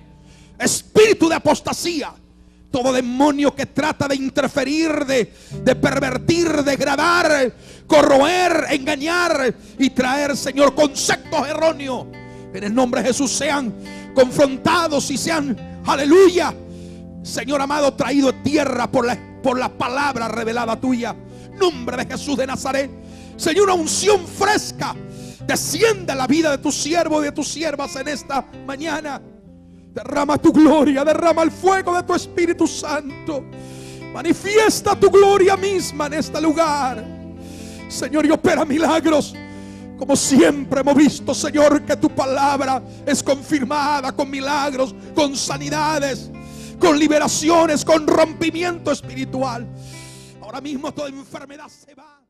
espíritu de apostasía, todo demonio que trata de interferir, de pervertir, degradar, corroer, engañar y traer, Señor, conceptos erróneos. En el nombre de Jesús sean confrontados y sean, aleluya, Señor amado, traído a tierra por la palabra revelada tuya. Nombre de Jesús de Nazaret, Señor, una unción fresca desciende a la vida de tu siervo y de tus siervas en esta mañana. Derrama tu gloria, derrama el fuego de tu Espíritu Santo. Manifiesta tu gloria misma en este lugar, Señor, y opera milagros. Como siempre hemos visto, Señor, que tu palabra es confirmada con milagros, con sanidades, con liberaciones, con rompimiento espiritual. Ahora mismo toda enfermedad se va.